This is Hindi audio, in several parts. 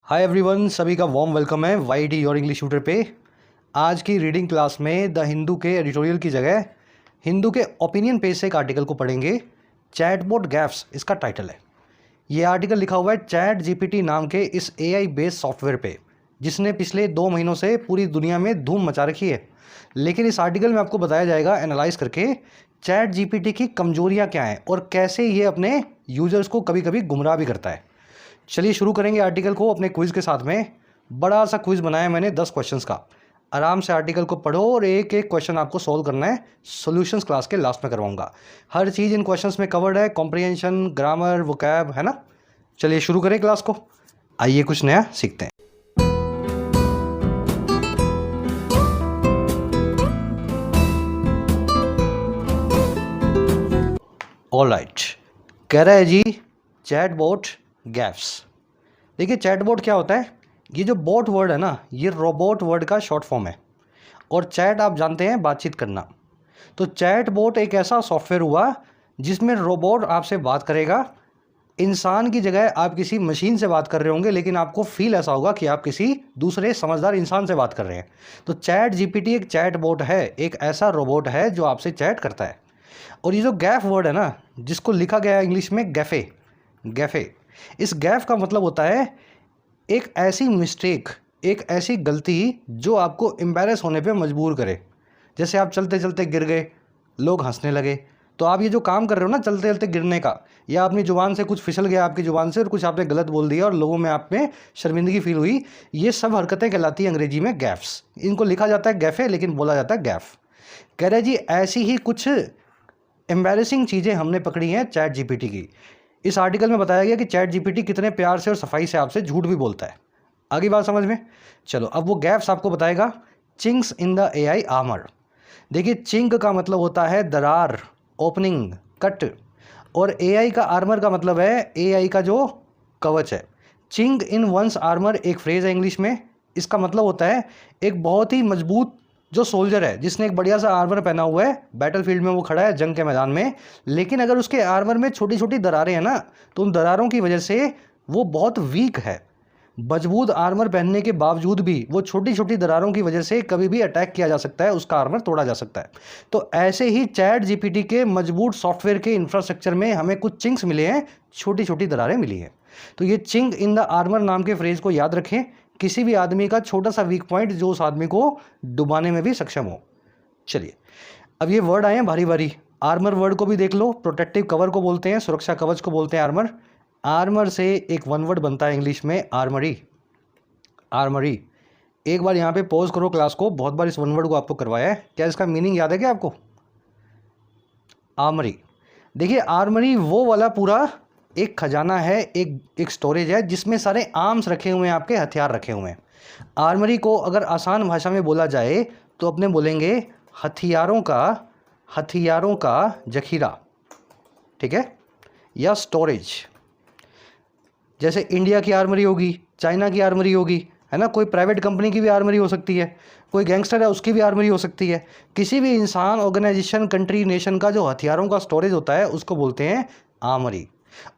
हाय एवरीवन, सभी का वार्म वेलकम है वाईटी योर इंग्लिश ट्यूटर पे। आज की रीडिंग क्लास में द हिंदू के एडिटोरियल की जगह हिंदू के ओपिनियन पेज से एक आर्टिकल को पढ़ेंगे। चैटबॉट गैफ्स इसका टाइटल है। ये आर्टिकल लिखा हुआ है चैट जीपीटी नाम के इस एआई बेस्ड सॉफ्टवेयर पे, जिसने पिछले 2 महीनों से पूरी दुनिया में धूम मचा रखी है। लेकिन इस आर्टिकल में आपको बताया जाएगा एनालाइज करके चैट जीपीटी की कमजोरियाँ क्या हैं और कैसे ये अपने यूजर्स को कभी कभी गुमराह भी करता है। चलिए शुरू करेंगे आर्टिकल को अपने क्विज़ के साथ में। बड़ा सा क्विज़ बनाया मैंने 10 क्वेश्चंस का। आराम से आर्टिकल को पढ़ो और एक एक क्वेश्चन आपको सॉल्व करना है। सॉल्यूशंस क्लास के लास्ट में करवाऊंगा। हर चीज़ इन क्वेश्चंस में कवर्ड है, कॉम्प्रिहेंशन, ग्रामर, वोकैब, है ना। चलिए शुरू करें क्लास को। आइए कुछ नया सीखते हैं। ऑलराइट, कह रहा है जी चैटबॉट गैफ्स। देखिए चैटबॉट क्या होता है। ये जो बॉट वर्ड है ना, ये रोबोट वर्ड का शॉर्ट फॉर्म है। और चैट आप जानते हैं बातचीत करना। तो चैटबॉट एक ऐसा सॉफ्टवेयर हुआ जिसमें रोबोट आपसे बात करेगा। इंसान की जगह आप किसी मशीन से बात कर रहे होंगे, लेकिन आपको फील ऐसा होगा कि आप किसी दूसरे समझदार इंसान से बात कर रहे हैं। तो चैट जीपीटी एक चैटबॉट है, एक ऐसा रोबोट है जो आपसे चैट करता है। और ये जो गैफ वर्ड है ना, जिसको लिखा गया है इंग्लिश में गैफे, गैफे, इस गैफ का मतलब होता है एक ऐसी मिस्टेक, एक ऐसी गलती जो आपको एम्बैरेस होने पे मजबूर करे। जैसे आप चलते चलते गिर गए, लोग हंसने लगे, तो आप ये जो काम कर रहे हो ना चलते चलते गिरने का, या अपनी ज़ुबान से कुछ फिसल गया आपकी ज़ुबान से और कुछ आपने गलत बोल दिया और लोगों में आप में शर्मिंदगी फील हुई, ये सब हरकतें कहलाती हैं अंग्रेजी में गैफ्स। इनको लिखा जाता है गैफे, लेकिन बोला जाता है गैफ। कह रहे जी ऐसी ही कुछ एम्बैरेसिंग चीज़ें हमने पकड़ी हैं चैट जीपीटी की। इस आर्टिकल में बताया गया कि चैट जीपीटी कितने प्यार से और सफाई से आपसे झूठ भी बोलता है। आगे बात समझ में। चलो अब वो गैप्स आपको बताएगा। Chinks in the AI armour. देखिए चिंक का मतलब होता है दरार, ओपनिंग, कट। और एआई का आर्मर का मतलब है एआई का जो कवच है। चिंक इन वंस आर्मर एक फ्रेज है इंग्लिश में। इसका मतलब होता है एक बहुत ही मजबूत जो सोल्जर है, जिसने एक बढ़िया सा आर्मर पहना हुआ है, बैटल फील्ड में वो खड़ा है जंग के मैदान में, लेकिन अगर उसके आर्मर में छोटी छोटी दरारें हैं ना, तो उन दरारों की वजह से वो बहुत वीक है। मजबूत आर्मर पहनने के बावजूद भी वो छोटी छोटी दरारों की वजह से कभी भी अटैक किया जा सकता है, उसका आर्मर तोड़ा जा सकता है। तो ऐसे ही चैट जीपीटी के मजबूत सॉफ्टवेयर के इंफ्रास्ट्रक्चर में हमें कुछ चिंक्स मिले हैं, छोटी छोटी दरारें मिली हैं। तो ये चिंक इन द आर्मर नाम के फ्रेज को याद रखें। किसी भी आदमी का छोटा सा वीक पॉइंट जो उस आदमी को डुबाने में भी सक्षम हो। चलिए अब ये वर्ड आए हैं भारी भारी। आर्मर वर्ड को भी देख लो। प्रोटेक्टिव कवर को बोलते हैं, सुरक्षा कवच को बोलते हैं आर्मर। आर्मर से एक वन वर्ड बनता है इंग्लिश में आर्मरी। आर्मरी। एक बार यहाँ पे पॉज करो क्लास को, बहुत बार इस वन वर्ड को आपको करवाया है, क्या इसका मीनिंग याद है क्या आपको? आर्मरी। देखिए आर्मरी वो वाला पूरा एक खजाना है, एक स्टोरेज है जिसमें सारे आर्म्स रखे हुए हैं, आपके हथियार रखे हुए हैं। आर्मरी को अगर आसान भाषा में बोला जाए तो अपने बोलेंगे हथियारों का जखीरा, ठीक है, या स्टोरेज। जैसे इंडिया की आर्मरी होगी, चाइना की आर्मरी होगी, है ना। कोई प्राइवेट कंपनी की भी आर्मरी हो सकती है, कोई गैंगस्टर है उसकी भी आर्मरी हो सकती है। किसी भी इंसान, ऑर्गेनाइजेशन, कंट्री, नेशन का जो हथियारों का स्टोरेज होता है उसको बोलते हैं आर्मरी।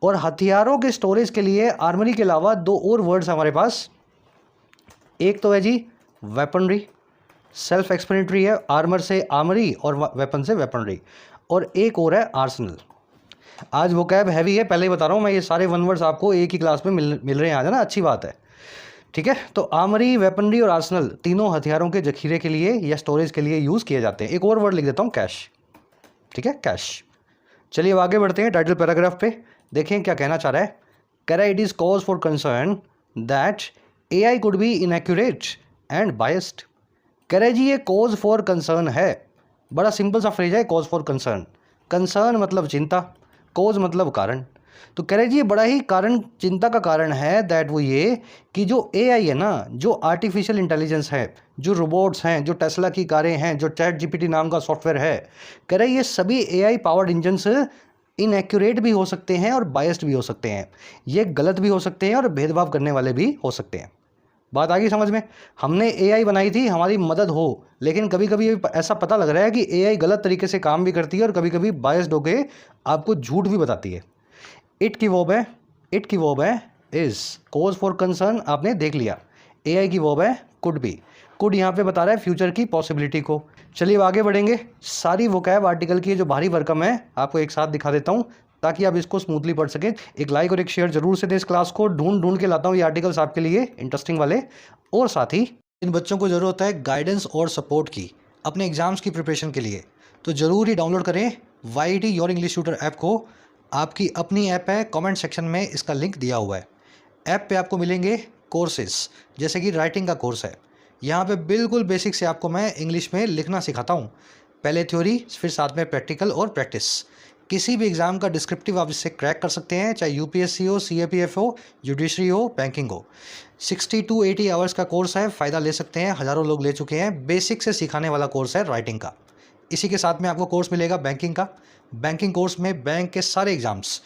और हथियारों के स्टोरेज के लिए आर्मरी के अलावा 2 और वर्ड्स हमारे पास। एक तो है जी वेपनरी, सेल्फ एक्सप्लेनेटरी है, आर्मर से आर्मरी और वेपन से वेपनरी। और एक और है आर्सेनल। आज वोकैब हैवी है, पहले ही बता रहा हूँ मैं, ये सारे वन वर्ड्स आपको एक ही क्लास में मिल रहे हैं आज, है ना, अच्छी बात है, ठीक है। तो आर्मरी, वेपनरी और आर्सेनल तीनों हथियारों के जखीरे के लिए या स्टोरेज के लिए यूज़ किए जाते हैं। एक और वर्ड लिख देता हूँ, कैश, ठीक है, कैश। चलिए अब आगे बढ़ते हैं टाइटल पैराग्राफ पे। देखें क्या कहना चाह रहा है। कह रहा है it is cause for concern that AI could be inaccurate and biased. कह रहा है जी ये कॉज फॉर कंसर्न है। बड़ा सिंपल सा फ्रेज है, कॉज फॉर कंसर्न। कंसर्न मतलब चिंता, कॉज मतलब कारण। तो कह रहे जी ये बड़ा ही कारण, चिंता का कारण है दैट वो ये कि जो एआई है ना, जो आर्टिफिशियल इंटेलिजेंस है, जो रोबोट्स हैं, जो टेस्ला की कारें हैं, जो चैट जीपीटी नाम का सॉफ्टवेयर है, कह रहे ये सभी एआई पावर्ड इंजन्स इनएक्यूरेट भी हो सकते हैं और बायस्ड भी हो सकते हैं। ये गलत भी हो सकते हैं और भेदभाव करने वाले भी हो सकते हैं। बात आ गई समझ में। हमने एआई बनाई थी हमारी मदद हो, लेकिन कभी कभी ऐसा पता लग रहा है कि एआई गलत तरीके से काम भी करती है और कभी कभी बायस्ड होकर आपको झूठ भी बताती है। इट की वर्ब है इज, कोज फॉर कंसर्न आपने देख लिया, एआई की वर्ब है कुड बी, कुड यहाँ पे बता रहा है फ्यूचर की पॉसिबिलिटी को। चलिए अब आगे बढ़ेंगे, सारी वोकैब आर्टिकल की जो भारी भरकम है आपको एक साथ दिखा देता हूँ ताकि आप इसको स्मूथली पढ़ सकें। एक लाइक और एक शेयर जरूर से दें इस क्लास को, ढूंढ ढूंढ के लाता हूँ ये आर्टिकल्स आपके लिए इंटरेस्टिंग वाले। और साथ ही इन बच्चों को ज़रूरत है गाइडेंस और सपोर्ट की अपने एग्जाम्स की प्रिपरेशन के लिए, तो ज़रूर ही डाउनलोड करें YIT your English tutor app को। आपकी अपनी ऐप है, कमेंट सेक्शन में इसका लिंक दिया हुआ है। ऐप पे आपको मिलेंगे कोर्सेज, जैसे कि राइटिंग का कोर्स है, यहाँ पे बिल्कुल बेसिक से आपको मैं इंग्लिश में लिखना सिखाता हूँ, पहले थ्योरी फिर साथ में प्रैक्टिकल और प्रैक्टिस। किसी भी एग्ज़ाम का डिस्क्रिप्टिव आप इससे क्रैक कर सकते हैं, चाहे UPSC हो, CAPF हो, जुडिशरी हो, बैंकिंग हो। 60 to 80 आवर्स का कोर्स है, फ़ायदा ले सकते हैं, हज़ारों लोग ले चुके हैं। बेसिक से सिखाने वाला कोर्स है राइटिंग का। इसी के साथ में आपको कोर्स मिलेगा बैंकिंग का। बैंकिंग कोर्स में बैंक के सारे exams,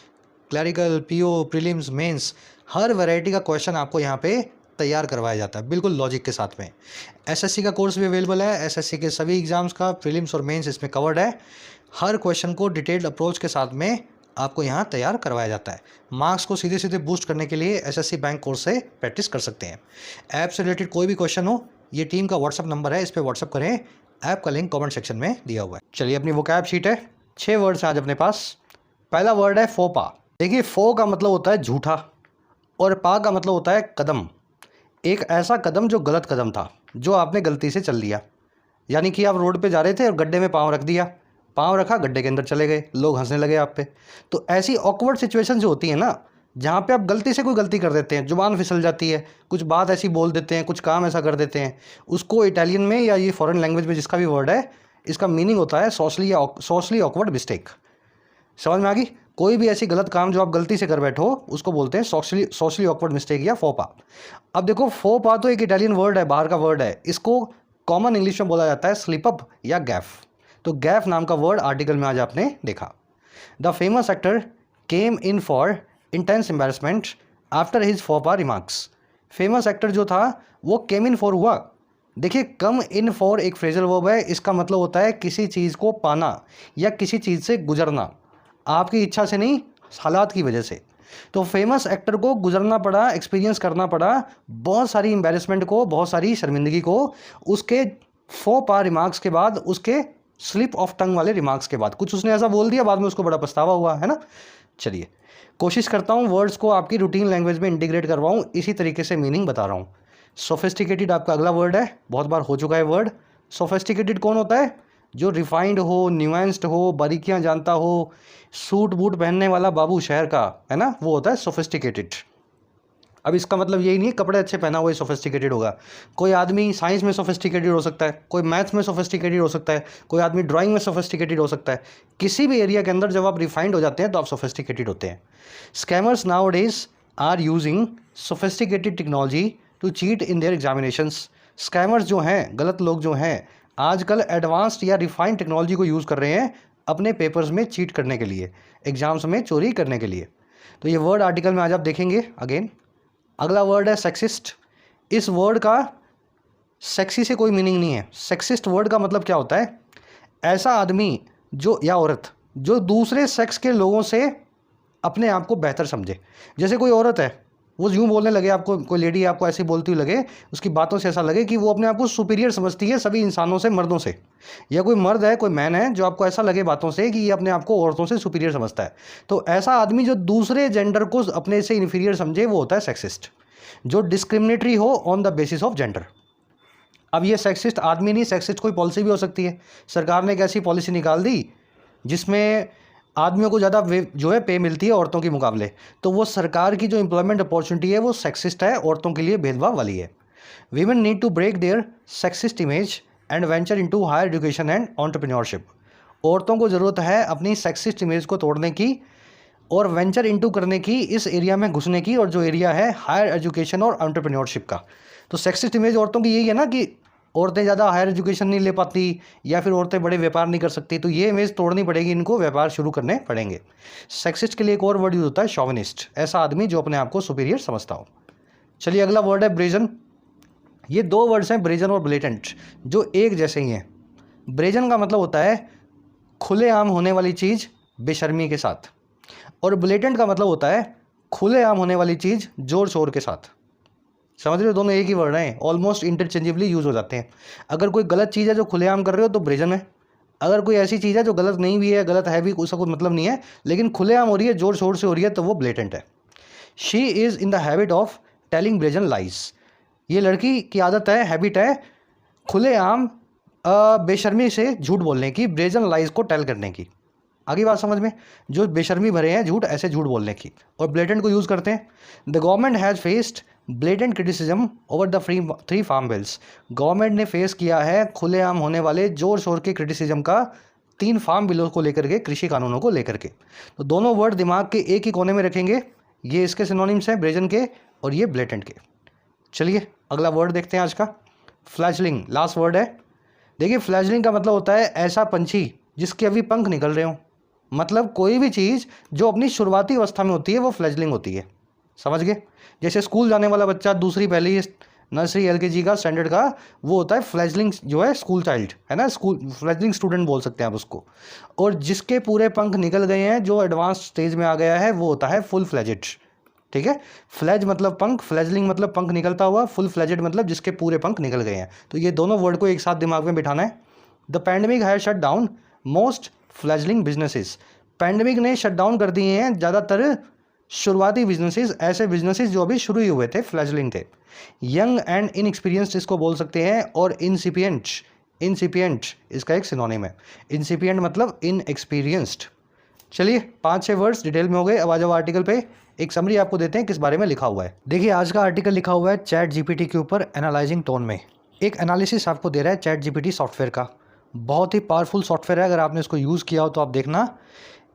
clerical, PO, prelims, mains, हर वैरायटी का क्वेश्चन आपको यहाँ पे तैयार करवाया जाता है बिल्कुल लॉजिक के साथ में। SSC का कोर्स भी अवेलेबल है, SSC के सभी एग्जाम्स का प्रीलिम्स और मेंस इसमें कवर्ड है। हर क्वेश्चन को डिटेल्ड अप्रोच के साथ में आपको यहाँ तैयार करवाया जाता है। मार्क्स को सीधे सीधे बूस्ट करने के लिए SSC बैंक कोर्स से प्रैक्टिस कर सकते हैं। ऐप से रिलेटेड कोई भी क्वेश्चन हो, ये टीम का व्हाट्सअप नंबर है, इस पर व्हाट्सअप करें, ऐप का लिंक कमेंट सेक्शन में दिया हुआ है। चलिए अपनी वोकैब शीट है, 6 वर्ड्स हैं आज अपने पास। पहला वर्ड है फोपा। देखिए फो का मतलब होता है झूठा और पा का मतलब होता है कदम। एक ऐसा कदम जो गलत कदम था, जो आपने गलती से चल लिया, यानी कि आप रोड पे जा रहे थे और गड्ढे में पाँव रख दिया, पाँव रखा गड्ढे के अंदर चले गए, लोग हंसने लगे आप पे। तो ऐसी ऑकवर्ड सिचुएशन जो होती है ना, जहाँ पे आप गलती से कोई गलती कर देते हैं, जुबान फिसल जाती है, कुछ बात ऐसी बोल देते हैं, कुछ काम ऐसा कर देते हैं, उसको इटालियन में या ये फॉरेन लैंग्वेज में जिसका भी वर्ड है, इसका मीनिंग होता है सोशली ऑकवर्ड मिस्टेक। समझ में आ गई? कोई भी ऐसी गलत काम जो आप गलती से कर बैठो उसको बोलते हैं सोशली ऑकवर्ड मिस्टेक या फोपा। अब देखो फोपा तो एक इटालियन वर्ड है, बाहर का वर्ड है, इसको कॉमन इंग्लिश में बोला जाता है स्लिप अप या गैफ। तो गैफ नाम का वर्ड आर्टिकल में आज आपने देखा। The famous actor came in for intense embarrassment after his फोपा रिमार्क्स। फेमस एक्टर जो था वो केम इन फॉर हुआ। देखिए कम इन फॉर एक फ्रेजल वर्ब है, इसका मतलब होता है किसी चीज़ को पाना या किसी चीज़ से गुजरना, आपकी इच्छा से नहीं, हालात की वजह से। तो फेमस एक्टर को गुजरना पड़ा, एक्सपीरियंस करना पड़ा बहुत सारी एम्बेरसमेंट को, बहुत सारी शर्मिंदगी को, उसके फोपा रिमार्क्स के बाद, उसके स्लिप ऑफ टंग वाले रिमार्क्स के बाद। कुछ उसने ऐसा बोल दिया, बाद में उसको बड़ा पछतावा हुआ, है ना। चलिए कोशिश करता हूँ वर्ड्स को आपकी रूटीन लैंग्वेज में इंटीग्रेट करवाऊँ, इसी तरीके से मीनिंग बता रहा हूँ। सोफिस्टिकेटेड आपका अगला वर्ड है, बहुत बार हो चुका है वर्ड। सोफिस्टिकेटेड कौन होता है? जो रिफाइंड हो, न्यूएंस्ड हो, बारीकियां जानता हो, सूट बूट पहनने वाला बाबू शहर का, है ना, वो होता है सोफिस्टिकेटेड। अब इसका मतलब यही नहीं कपड़े अच्छे पहना हुआ ही सोफिस्टिकेटेड होगा। कोई आदमी साइंस में सोफिस्टिकेटेड हो सकता है, कोई मैथ्स में सोफिस्टिकेटेड हो सकता है, कोई आदमी ड्राइंग में सोफिस्टिकेटेड हो सकता है। किसी भी एरिया के अंदर जब आप रिफाइंड हो जाते हैं तो आप सोफिस्टिकेटेड होते हैं। Scammers nowadays are using sophisticated technology to cheat in their examinations. Scammers जो हैं, गलत लोग जो हैं, आजकल एडवांस्ड या रिफाइंड टेक्नोलॉजी को यूज़ कर रहे हैं अपने पेपर्स में चीट करने के लिए, एग्जाम्स में चोरी करने के लिए। तो ये वर्ड आर्टिकल में आज आप देखेंगे अगेन। अगला वर्ड है सेक्सिस्ट। इस वर्ड का सेक्सी से कोई मीनिंग नहीं है। सेक्सिस्ट वर्ड का मतलब क्या होता है? ऐसा आदमी जो या औरत जो दूसरे सेक्स के लोगों से अपने आप को बेहतर समझे। जैसे कोई औरत है, वो यूँ बोलने लगे, आपको कोई लेडी आपको ऐसे बोलती हुई लगे, उसकी बातों से ऐसा लगे कि वो अपने आप को सुपीरियर समझती है सभी इंसानों से, मर्दों से। या कोई मर्द है, कोई मैन है, जो आपको ऐसा लगे बातों से कि ये अपने आप को औरतों से सुपीरियर समझता है। तो ऐसा आदमी जो दूसरे जेंडर को अपने से इन्फीरियर समझे, वो होता है सेक्सिस्ट, जो डिस्क्रिमिनेटरी हो on the basis of gender. अब ये सेक्सिस्ट आदमी नहीं, सेक्सिस्ट कोई पॉलिसी भी हो सकती है। सरकार ने एक ऐसी पॉलिसी निकाल दी जिसमें आदमियों को ज़्यादा जो है पे मिलती है औरतों के मुकाबले, तो वो सरकार की जो एम्प्लॉयमेंट अपॉर्चुनिटी है वो सेक्सिस्ट है, औरतों के लिए भेदभाव वाली है। Women need to break their sexist image and venture into higher education and entrepreneurship. औरतों को ज़रूरत है अपनी सेक्सिस्ट इमेज को तोड़ने की और वेंचर इनटू करने की, इस एरिया में घुसने की, और जो एरिया है हायर एजुकेशन और एंटरप्रेन्योरशिप का। तो सेक्सिस्ट इमेज औरतों की यही है ना कि औरतें ज़्यादा हायर एजुकेशन नहीं ले पाती या फिर औरतें बड़े व्यापार नहीं कर सकती, तो ये इमेज तोड़नी पड़ेगी, इनको व्यापार शुरू करने पड़ेंगे। सेक्सिस्ट के लिए एक और वर्ड यूज होता है शॉविनिस्ट, ऐसा आदमी जो अपने आप को सुपीरियर समझता हो। चलिए अगला वर्ड है ब्रेजन। ये दो वर्ड्स हैं, ब्रेजन और ब्लेटेंट, जो एक जैसे ही हैं। ब्रेजन का मतलब होता है खुलेआम होने वाली चीज़ बेशर्मी के साथ, और ब्लेटेंट का मतलब होता है खुलेआम होने वाली चीज़ जोर शोर के साथ। समझ रहे हो, दोनों एक ही वर्ड हैं, ऑलमोस्ट इंटरचेंजेबली यूज हो जाते हैं। अगर कोई गलत चीज़ है जो खुलेआम कर रहे हो तो ब्रेजन है, अगर कोई ऐसी चीज़ है जो गलत नहीं भी है, गलत है भी, उसका कोई मतलब नहीं है, लेकिन खुलेआम हो रही है, जोर शोर से हो रही है, तो वो ब्लेटेंट है। She is in the habit of telling brazen lies. ये लड़की की आदत है, हैबिट है, खुलेआम बेशर्मी से झूठ बोलने की, ब्रेजन लाइज को टेल करने की। आगे बात समझ में, जो बेशर्मी भरे हैं झूठ, ऐसे झूठ बोलने की। और ब्लेटेंट को यूज़ करते हैं। The government has faced blatant criticism over the 3 farm bills. Government ने फेस किया है खुलेआम होने वाले जोर शोर के क्रिटिसिज्म का 3 फार्म बिलों को लेकर के, कृषि कानूनों को लेकर के। तो दोनों वर्ड दिमाग के एक ही कोने में रखेंगे, ये इसके सिनोनिम्स हैं, ब्रेजन के और ये ब्लेटेंट के। चलिए अगला वर्ड देखते हैं आज का, फ्लैजलिंग, लास्ट वर्ड है। देखिए फ्लैजलिंग का मतलब होता है ऐसा पंछी जिसके अभी पंख निकल रहे हों। मतलब कोई भी चीज़ जो अपनी शुरुआती अवस्था में होती है वो फ्लैजलिंग होती है। समझ गए, जैसे स्कूल जाने वाला बच्चा, दूसरी पहली नर्सरी एलकेजी का स्टैंडर्ड का, वो होता है फ्लैजलिंग, जो है स्कूल चाइल्ड है ना, स्कूल फ्लैजलिंग स्टूडेंट बोल सकते हैं आप उसको। और जिसके पूरे पंख निकल गए हैं, जो एडवांस स्टेज में आ गया है, वो होता है फुल फ्लैजेड। ठीक है, फ्लैज मतलब पंख, फ्लैजलिंग मतलब पंख निकलता हुआ, फुल फ्लैजेड मतलब जिसके पूरे पंख निकल गए हैं। तो ये दोनों वर्ड को एक साथ दिमाग में बिठाना है। The pandemic has shut down most fledgling businesses. Pandemic ने शट डाउन कर दिए हैं ज़्यादातर शुरुआती बिजनेसेस, ऐसे बिजनेसेस जो अभी शुरू ही हुए थे, फ्लैजलिंग थे। यंग एंड इनएक्सपीरियंस्ड इसको बोल सकते हैं, और इंसिपिएंट, इंसिपिएंट इसका एक सिनोनिम है। इंसिपिएंट मतलब इनएक्सपीरियंस्ड। चलिए 5-6 वर्ड्स डिटेल में हो गए। अब आ जाओ आर्टिकल पे, एक समरी आपको देते हैं किस बारे में लिखा हुआ है। देखिए आज का आर्टिकल लिखा हुआ है चैट जीपीटी के ऊपर एनालाइजिंग टोन में। एक एनालिसिस आपको दे रहा है चैट जीपीटी सॉफ्टवेयर का। बहुत ही पावरफुल सॉफ्टवेयर है, अगर आपने इसको यूज़ किया हो तो आप देखना।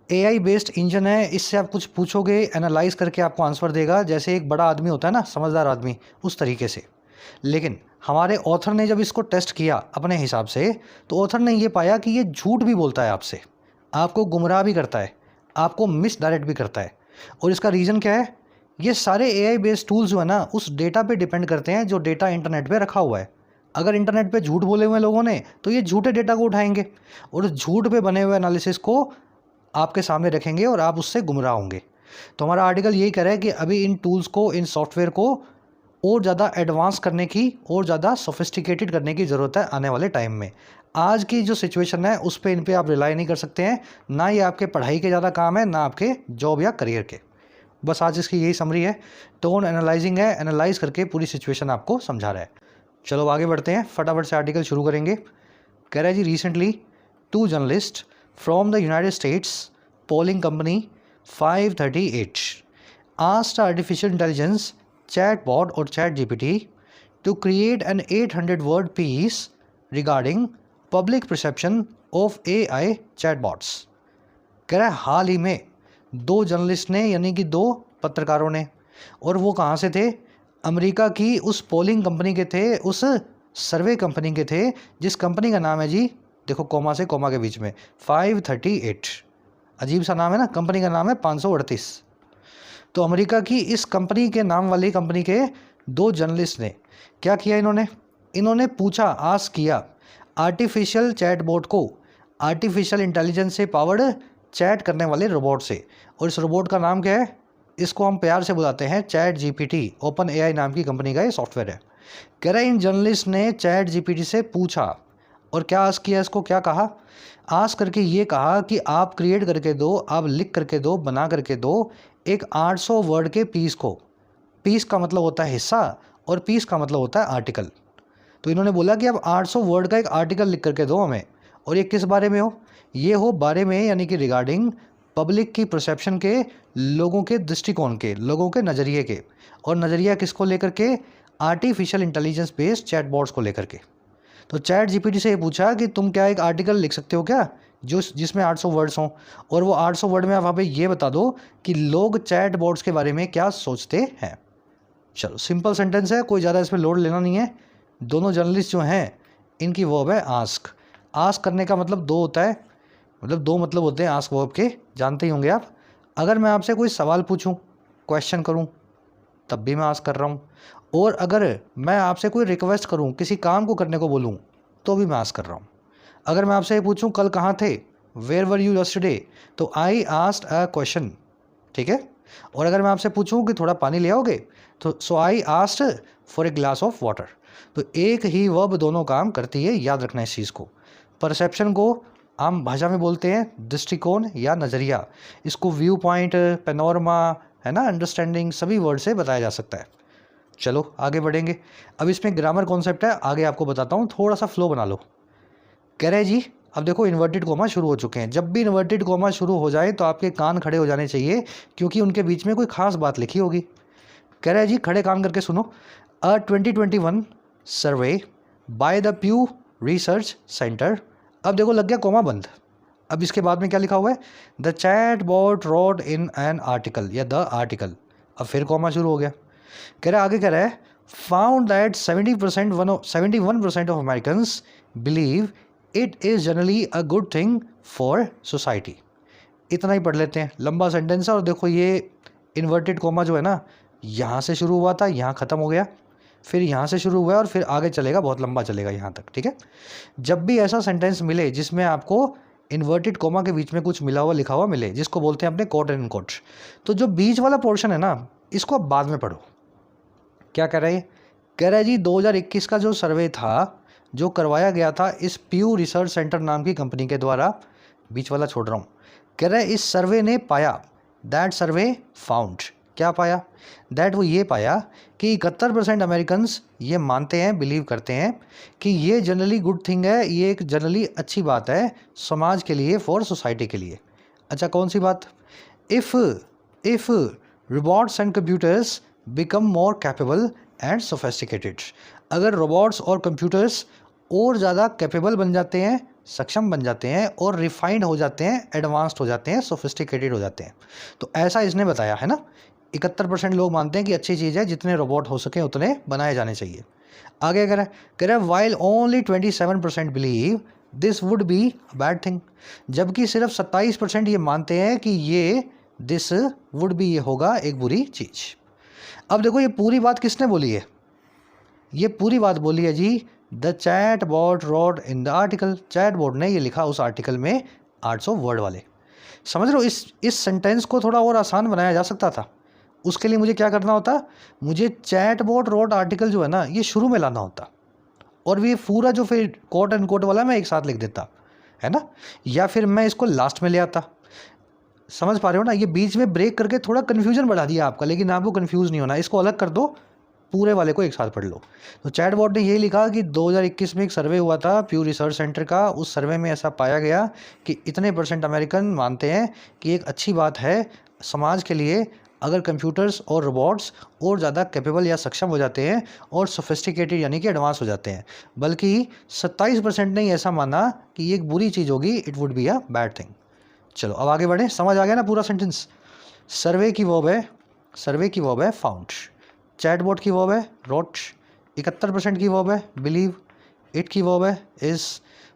एआई बेस्ड इंजन है, इससे आप कुछ पूछोगे, एनालाइज करके आपको आंसर देगा, जैसे एक बड़ा आदमी होता है ना, समझदार आदमी, उस तरीके से। लेकिन हमारे ऑथर ने जब इसको टेस्ट किया अपने हिसाब से, तो ऑथर ने ये पाया कि ये झूठ भी बोलता है आपसे, आपको गुमराह भी करता है, आपको मिस डायरेक्ट भी करता है। और इसका रीज़न क्या है, ये सारे एआई बेस्ड टूल्स जो है ना, उस डेटा पे डिपेंड करते हैं जो डेटा इंटरनेट पे रखा हुआ है। अगर इंटरनेट पे झूठ बोले हुए लोगों ने, तो ये झूठे डेटा को उठाएंगे और उस झूठ पे बने हुए एनालिसिस को आपके सामने रखेंगे और आप उससे गुमराह होंगे। तो हमारा आर्टिकल यही कह रहा है कि अभी इन टूल्स को, इन सॉफ्टवेयर को और ज़्यादा एडवांस करने की और ज़्यादा सोफिस्टिकेटेड करने की ज़रूरत है आने वाले टाइम में। आज की जो सिचुएशन है उस पर, इन पे आप रिलाई नहीं कर सकते हैं, ना ये आपके पढ़ाई के ज़्यादा काम है, ना आपके जॉब या करियर के। बस आज इसकी यही समरी है, टोन एनालाइजिंग है, एनालाइज करके पूरी सिचुएशन आपको समझा रहा है। चलो आगे बढ़ते हैं, फटाफट से आर्टिकल शुरू करेंगे। कह रहा है जी, recently 2 journalist from the United States polling company 538 asked artificial intelligence chatbot or ChatGPT to create an 800-word piece regarding public perception of AI chatbots। कह रहा है हाल ही में 2 जर्नलिस्ट ने, यानी कि 2 पत्रकारों ने, और वो कहाँ से थे, अमेरिका की उस पोलिंग कंपनी के थे, उस सर्वे कंपनी के थे, जिस कंपनी का नाम है जी, देखो कोमा से कोमा के बीच में 538, अजीब सा नाम है ना, कंपनी का नाम है 538। तो अमेरिका की इस कंपनी के नाम वाली कंपनी के 2 जर्नलिस्ट ने क्या किया, इन्होंने पूछा, आस्क किया आर्टिफिशियल चैटबॉट को, आर्टिफिशियल इंटेलिजेंस से पावर्ड चैट करने वाले रोबोट से। और इस रोबोट का नाम क्या है, इसको हम प्यार से बुलाते हैं चैट जीपीटी। ओपन एआई नाम की कंपनी का ये सॉफ्टवेयर है। कह रहे इन जर्नलिस्ट ने चैट जीपीटी से पूछा और क्या आस्क किया, इसको क्या कहा, आस्क करके ये कहा कि आप क्रिएट करके दो, आप लिख करके दो, बना करके दो एक 800 वर्ड के पीस को। पीस का मतलब होता है हिस्सा और पीस का मतलब होता है आर्टिकल। तो इन्होंने बोला कि आप 800 वर्ड का एक आर्टिकल लिख करके दो हमें, और ये किस बारे में हो, ये हो बारे में, यानी कि रिगार्डिंग पब्लिक की परसेप्शन के, लोगों के दृष्टिकोण के, लोगों के नज़रिए के। और नज़रिया किसको लेकर के, आर्टिफिशियल इंटेलिजेंस बेस्ड चैटबॉट्स को लेकर के। तो चैट जीपीटी से ये पूछा कि तुम क्या एक आर्टिकल लिख सकते हो क्या, जिसमें 800 वर्ड्स हों, और वो 800 वर्ड में आप वहाँ पे ये बता दो कि लोग चैट बॉट्स के बारे में क्या सोचते हैं। चलो सिंपल सेंटेंस है, कोई ज़्यादा इसमें लोड लेना नहीं है। दोनों जर्नलिस्ट जो हैं इनकी वर्ब है आस्क। आस्क करने का मतलब 2 होता है, मतलब 2 मतलब होते हैं आस्क वर्ब के, जानते ही होंगे आप। अगर मैं आपसे कोई सवाल पूछूं, क्वेश्चन करूं, तब भी मैं आस्क कर रहा हूं। और अगर मैं आपसे कोई रिक्वेस्ट करूं, किसी काम को करने को बोलूं, तो भी मैं आस्क कर रहा हूं। अगर मैं आपसे ये पूछूं कल कहाँ थे, वेयर वर यू यस्टरडे, तो आई आस्क्ड अ क्वेश्चन। ठीक है, और अगर मैं आपसे पूछूं कि थोड़ा पानी ले आओगे, तो so I asked for a glass of water. तो एक ही वर्ब दोनों काम करती है, याद रखना इस चीज़ को। परसेप्शन को आम भाषा में बोलते हैं दृष्टिकोण या नज़रिया। इसको व्यू पॉइंट, पेनोरमा, है ना, अंडरस्टैंडिंग, सभी वर्ड से बताया जा सकता है। चलो आगे बढ़ेंगे। अब इसमें ग्रामर कॉन्सेप्ट है, आगे आपको बताता हूँ, थोड़ा सा फ्लो बना लो। कह रहे जी, अब देखो इन्वर्टेड कोमा शुरू हो चुके हैं। जब भी इन्वर्टेड कोमा शुरू हो जाए तो आपके कान खड़े हो जाने चाहिए, क्योंकि उनके बीच में कोई खास बात लिखी होगी। कह रहे जी, खड़े कान करके सुनो। A 2021 survey by the Pew Research Center. अब देखो लग गया कोमा बंद। अब इसके बाद में क्या लिखा हुआ है? The chatbot wrote in an article या द आर्टिकल। अब फिर कोमा शुरू हो गया। कह रहा आगे, कह रहा है found that 71% of Americans believe it is generally a good thing for society. इतना ही पढ़ लेते हैं, लंबा सेंटेंस है। और देखो ये इन्वर्टेड कोमा जो है ना, यहाँ से शुरू हुआ था, यहाँ ख़त्म हो गया, फिर यहाँ से शुरू हुआ और फिर आगे चलेगा, बहुत लंबा चलेगा यहाँ तक, ठीक है। जब भी ऐसा सेंटेंस मिले जिसमें आपको इन्वर्टेड कोमा के बीच में कुछ मिला हुआ लिखा हुआ मिले, जिसको बोलते हैं अपने कोट एंड कोट, तो जो बीच वाला पोर्शन है ना, इसको आप बाद में पढ़ो। क्या कह रहा है? कह रहा है जी 2021 का जो सर्वे था, जो करवाया गया था इस प्यू रिसर्च सेंटर नाम की कंपनी के द्वारा, बीच वाला छोड़ रहा हूँ। कह रहा है इस सर्वे ने पाया, दैट सर्वे फाउंड, क्या पाया? दैट वो ये पाया कि 71% अमेरिकन्स ये मानते हैं, बिलीव करते हैं कि ये जनरली गुड थिंग है, ये एक जनरली अच्छी बात है समाज के लिए, फॉर सोसाइटी के लिए। अच्छा, कौन सी बात? If robots and computers become more capable and sophisticated. अगर रोबोट्स और कंप्यूटर्स और ज़्यादा कैपेबल बन जाते हैं, सक्षम बन जाते हैं और रिफाइंड हो जाते हैं, एडवांस्ड हो जाते हैं, सोफिस्टिकेटेड हो जाते हैं, तो ऐसा इसने बताया है ना। 71% लोग मानते हैं कि अच्छी चीज़ है, जितने रोबोट हो सके उतने बनाए जाने चाहिए। आगे कह रहा है while only 27% believe this would be bad thing. जबकि सिर्फ 27% ये मानते हैं कि ये दिस वुड बी, ये होगा एक बुरी चीज़। अब देखो ये पूरी बात किसने बोली है? ये पूरी बात बोली है जी the chatbot wrote in the article. Chatbot ने ये लिखा उस आर्टिकल में 800 वर्ड वाले। समझ रहे हो? इस सेंटेंस को थोड़ा और आसान बनाया जा सकता था। उसके लिए मुझे क्या करना होता? मुझे चैट बॉट रोड आर्टिकल जो है ना, ये शुरू में लाना होता, और ये पूरा जो फिर कोट एंड कोट वाला मैं एक साथ लिख देता, है ना, या फिर मैं इसको लास्ट में ले आता। समझ पा रहे हो ना? ये बीच में ब्रेक करके थोड़ा कन्फ्यूजन बढ़ा दिया आपका, लेकिन आपको कन्फ्यूज़ नहीं होना, इसको अलग कर दो, पूरे वाले को एक साथ पढ़ लो। तो चैट बॉट ने यही लिखा कि 2021 में एक सर्वे हुआ था प्यू रिसर्च सेंटर का। उस सर्वे में ऐसा पाया गया कि इतने % अमेरिकन मानते हैं कि एक अच्छी बात है समाज के लिए अगर कंप्यूटर्स और रोबोट्स और ज़्यादा कैपेबल या सक्षम हो जाते हैं और सोफिस्टिकेटेड यानी कि एडवांस हो जाते हैं। बल्कि 27% ने ऐसा माना कि ये एक बुरी चीज़ होगी, it would be a bad thing. चलो अब आगे बढ़ें। समझ आ गया ना पूरा सेंटेंस? सर्वे की वर्ब है फाउंड, चैटबॉट की वर्ब है रोट, 71% की वर्ब है बिलीव, इट की वर्ब है इज,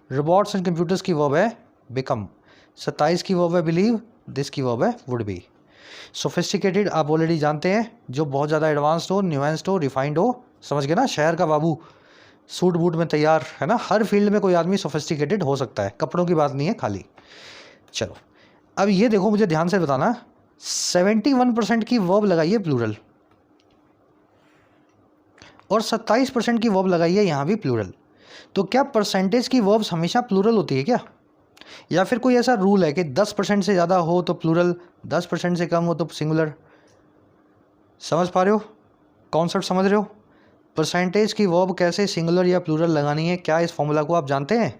रोबोट्स एंड कंप्यूटर्स की वर्ब है बिकम, 27 की वर्ब है बिलीव, दिस की वर्ब है वुड बी। सोफिस्टिकेटेड आप ऑलरेडी जानते हैं, जो बहुत ज़्यादा एडवांस्ड हो, न्यूएंस्ड हो, रिफाइंड हो। समझ गए ना? शहर का बाबू सूट बूट में तैयार, है ना। हर फील्ड में कोई आदमी सोफिस्टिकेटेड हो सकता है, कपड़ों की बात नहीं है खाली। चलो अब ये देखो, मुझे ध्यान से बताना, 71% की वर्ब लगाइए प्लूरल और 27% की वर्ब लगाइए यहाँ भी प्लूरल। तो क्या परसेंटेज की वर्ब्स हमेशा प्लूरल होती है क्या? या फिर कोई ऐसा रूल है कि 10% से ज़्यादा हो तो प्लूरल, 10% से कम हो तो सिंगुलर? समझ पा रहे हो? कॉन्सेप्ट समझ रहे हो? परसेंटेज की वर्ब कैसे सिंगुलर या प्लूरल लगानी है, क्या इस फॉर्मूला को आप जानते हैं?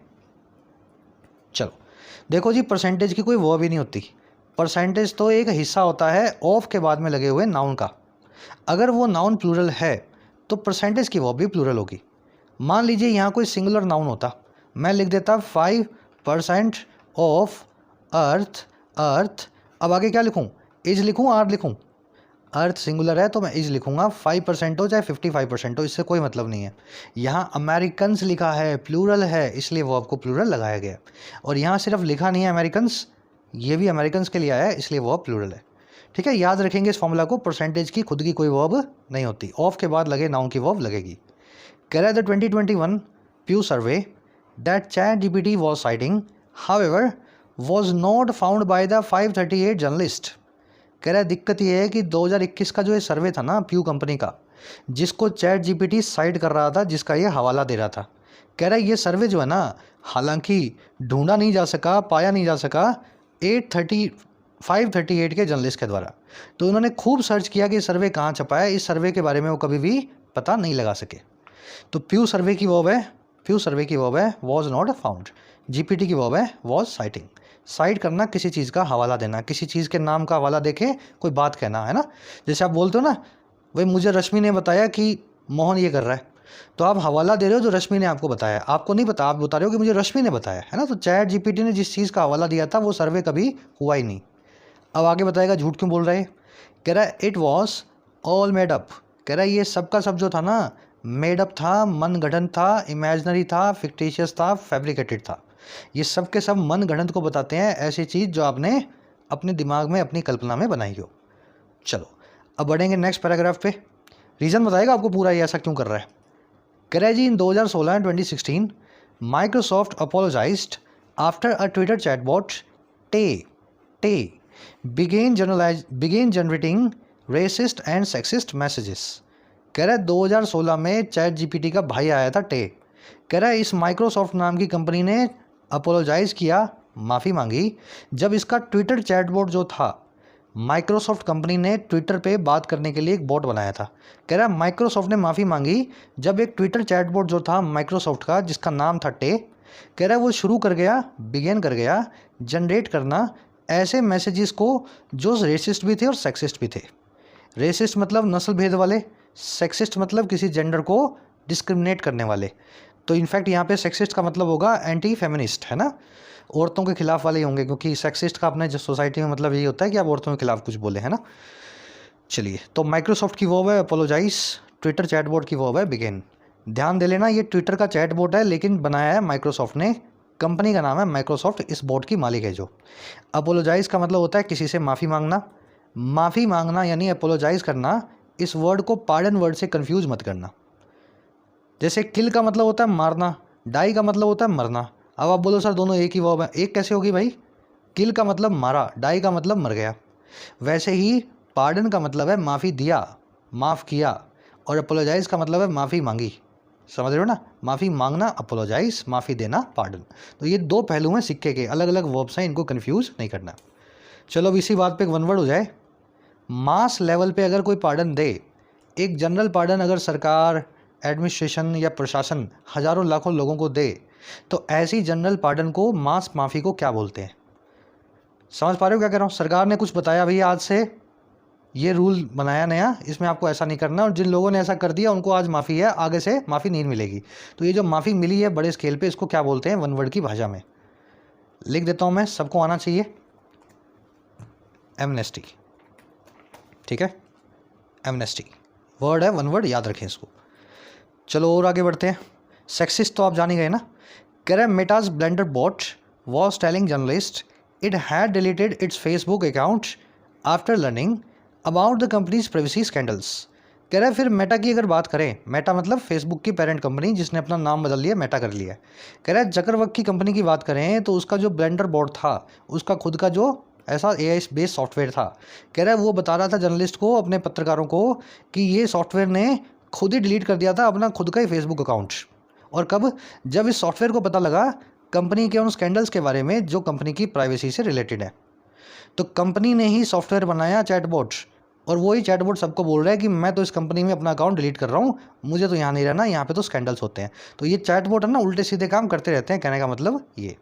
चलो देखो जी, परसेंटेज की कोई वर्ब ही नहीं होती। परसेंटेज तो एक हिस्सा होता है ऑफ के बाद में लगे हुए नाउन का। अगर वो नाउन प्लूरल है तो परसेंटेज की वर्ब भी प्लूरल होगी। मान लीजिए यहाँ कोई सिंगुलर नाउन होता, मैं लिख देता 5% ऑफ अर्थ। अब आगे क्या लिखूँ? इज लिखूँ, आर लिखूँ? अर्थ सिंगुलर है तो मैं इज लिखूँगा, 5% हो चाहे 55% हो, इससे कोई मतलब नहीं है। यहाँ अमेरिकन्स लिखा है, प्लूरल है, इसलिए वर्ब को प्लूरल लगाया गया। और यहाँ सिर्फ लिखा नहीं है अमेरिकन्स, ये भी अमेरिकन्स के लिए आया है, इसलिए वर्ब प्लूरल है। ठीक है, याद रखेंगे इस फॉर्मूला को। परसेंटेज की खुद की कोई वर्ब नहीं होती, ऑफ के बाद लगे नाउन की वर्ब लगेगी। कह रहा है the 2021 Pew survey that ChatGPT was citing however was not found by the 538 journalist. कह रहा है दिक्कत ये है कि 2021 का जो ये सर्वे था ना प्यू कंपनी का, जिसको चैट जीपीटी साइट कर रहा था, जिसका ये हवाला दे रहा था, कह रहा है ये सर्वे जो है ना, हालांकि ढूंढा नहीं जा सका, पाया नहीं जा सका 538 के जर्नलिस्ट के द्वारा। तो उन्होंने खूब सर्च किया कि सर्वे कहाँ छपा है, इस सर्वे के बारे में वो कभी भी पता नहीं लगा सके। तो प्यू सर्वे की वर्ब है वॉज नॉट फाउंड, जीपीटी की वर्ब है वॉज साइटिंग। साइट करना, किसी चीज़ का हवाला देना, किसी चीज़ के नाम का हवाला देके कोई बात कहना, है ना। जैसे आप बोलते हो ना, भाई मुझे रश्मि ने बताया कि मोहन ये कर रहा है, तो आप हवाला दे रहे हो जो रश्मि ने आपको बताया, आपको नहीं पता, आप बता रहे हो कि मुझे रश्मि ने बताया, है ना। तो चैट जीपीटी ने जिस चीज़ का हवाला दिया था वो सर्वे कभी हुआ ही नहीं। अब आगे बताएगा झूठ क्यों बोल रहे हैं। कह रहा है it was all made up. कह रहा है ये सब का सब जो था ना, मेड अप था, मन गढ़ंत था, इमेजनरी था, फिक्टिशियस था, फैब्रिकेटेड था। ये सब के सब मन गढ़ंत को बताते हैं, ऐसी चीज़ जो आपने अपने दिमाग में, अपनी कल्पना में बनाई हो। चलो अब बढ़ेंगे नेक्स्ट पैराग्राफ पे। रीज़न बताएगा आपको पूरा ये ऐसा क्यों कर रहा है। कह रहा है जी इन 2016 and 2016 Microsoft apologised after a Twitter chatbot टे began generating racist and sexist messages। कह रहा है 2016 में चैट जीपीटी का भाई आया था टे। कह रहा है इस माइक्रोसॉफ्ट नाम की कंपनी ने अपोलोजाइज़ किया, माफ़ी मांगी, जब इसका ट्विटर चैटबॉट जो था, माइक्रोसॉफ्ट कंपनी ने ट्विटर पे बात करने के लिए एक बॉट बनाया था। कह रहा है माइक्रोसॉफ्ट ने माफ़ी मांगी जब एक ट्विटर चैटबॉट जो था माइक्रोसॉफ्ट का, जिसका नाम था टे, कह रहा है वो शुरू कर गया, बिगेन कर गया जनरेट करना ऐसे मैसेजेस को जो रेसिस्ट भी थे और सेक्सिस्ट भी थे। रेसिस्ट मतलब नस्ल भेद वाले, सेक्सिस्ट मतलब किसी जेंडर को डिस्क्रिमिनेट करने वाले। तो इनफैक्ट यहाँ पे सेक्सिस्ट का मतलब होगा एंटी फेमिनिस्ट, है ना, औरतों के खिलाफ वाले ही होंगे, क्योंकि सेक्सिस्ट का अपने सोसाइटी में मतलब यही होता है कि आप औरतों के खिलाफ कुछ बोले, है ना। चलिए, तो माइक्रोसॉफ्ट की वर्ब है अपोलोजाइज, ट्विटर चैटबॉट की वर्ब है बिगिन। ध्यान दे लेना, ये ट्विटर का चैटबॉट है लेकिन बनाया है माइक्रोसॉफ्ट ने, कंपनी का नाम है माइक्रोसॉफ्ट, इस बोर्ड की मालिक है जो। अपोलोजाइज़ का मतलब होता है किसी से माफ़ी मांगना, माफ़ी मांगना यानी अपोलोजाइज़ करना। इस वर्ड को पार्डन वर्ड से कंफ्यूज मत करना। जैसे किल का मतलब होता है मारना, डाई का मतलब होता है मरना। अब आप बोलो सर दोनों एक ही वर्ब है, एक कैसे होगी भाई। किल का मतलब मारा, डाई का मतलब मर गया। वैसे ही पार्डन का मतलब है माफ़ी दिया, माफ़ किया, और अपोलोजाइज़ का मतलब है माफ़ी मांगी। समझ रहे हो ना, माफ़ी मांगना अपोलोजाइज, माफ़ी देना पार्डन। तो ये दो पहलू हैं सिक्के के, अलग अलग वर्ब्स हैं, इनको कंफ्यूज नहीं करना। चलो अब इसी बात पे एक वन वर्ड हो जाए। मास लेवल पे अगर कोई पार्डन दे, एक जनरल पार्डन अगर सरकार, एडमिनिस्ट्रेशन या प्रशासन हज़ारों लाखों लोगों को दे, तो ऐसी जनरल पार्डन को, मास माफ़ी को क्या बोलते हैं। समझ पा रहे हो क्या कह रहा हूँ। सरकार ने कुछ बताया भैया आज से ये रूल बनाया नया, इसमें आपको ऐसा नहीं करना, और जिन लोगों ने ऐसा कर दिया उनको आज माफ़ी है, आगे से माफ़ी नहीं मिलेगी। तो ये जो माफ़ी मिली है बड़े स्केल पे, इसको क्या बोलते हैं वन वर्ड की भाषा में। लिख देता हूँ मैं, सबको आना चाहिए। एमनेस्टी, ठीक है, एमनेस्टी वर्ड है, वन वर्ड, याद रखें इसको। चलो और आगे बढ़ते हैं। सेक्सिस्ट तो आप जान ही गए ना। कह रहे Meta's BlenderBot was telling journalist it had deleted its Facebook account after learning about the company's privacy scandals. कह रहा है फिर मेटा की अगर बात करें, मेटा मतलब फेसबुक की पेरेंट कंपनी जिसने अपना नाम बदल लिया, मेटा कर लिया। कह रहा है जकरबर्ग की कंपनी की बात करें तो उसका जो ब्लेंडर बोर्ड था, उसका खुद का जो ऐसा AI बेस्ड सॉफ्टवेयर था। कह रहा है वो बता रहा था जर्नलिस्ट को, अपने पत्रकारों को, कि ये सॉफ्टवेयर ने खुद ही डिलीट कर दिया था अपना खुद का ही फेसबुक अकाउंट। और कब, जब इस सॉफ्टवेयर को पता लगा कंपनी के उन स्कैंडल्स के बारे में जो कंपनी की प्राइवेसी से रिलेटेड है। तो कंपनी ने ही सॉफ्टवेयर बनाया चैटबॉट, और वही चैटबॉट सबको बोल रहा है कि मैं तो इस कंपनी में अपना अकाउंट डिलीट कर रहा हूँ, मुझे तो यहाँ नहीं रहना, यहाँ पे तो स्कैंडल्स होते हैं। तो ये चैटबॉट है ना, उल्टे सीधे काम करते रहते हैं, कहने का मतलब ये।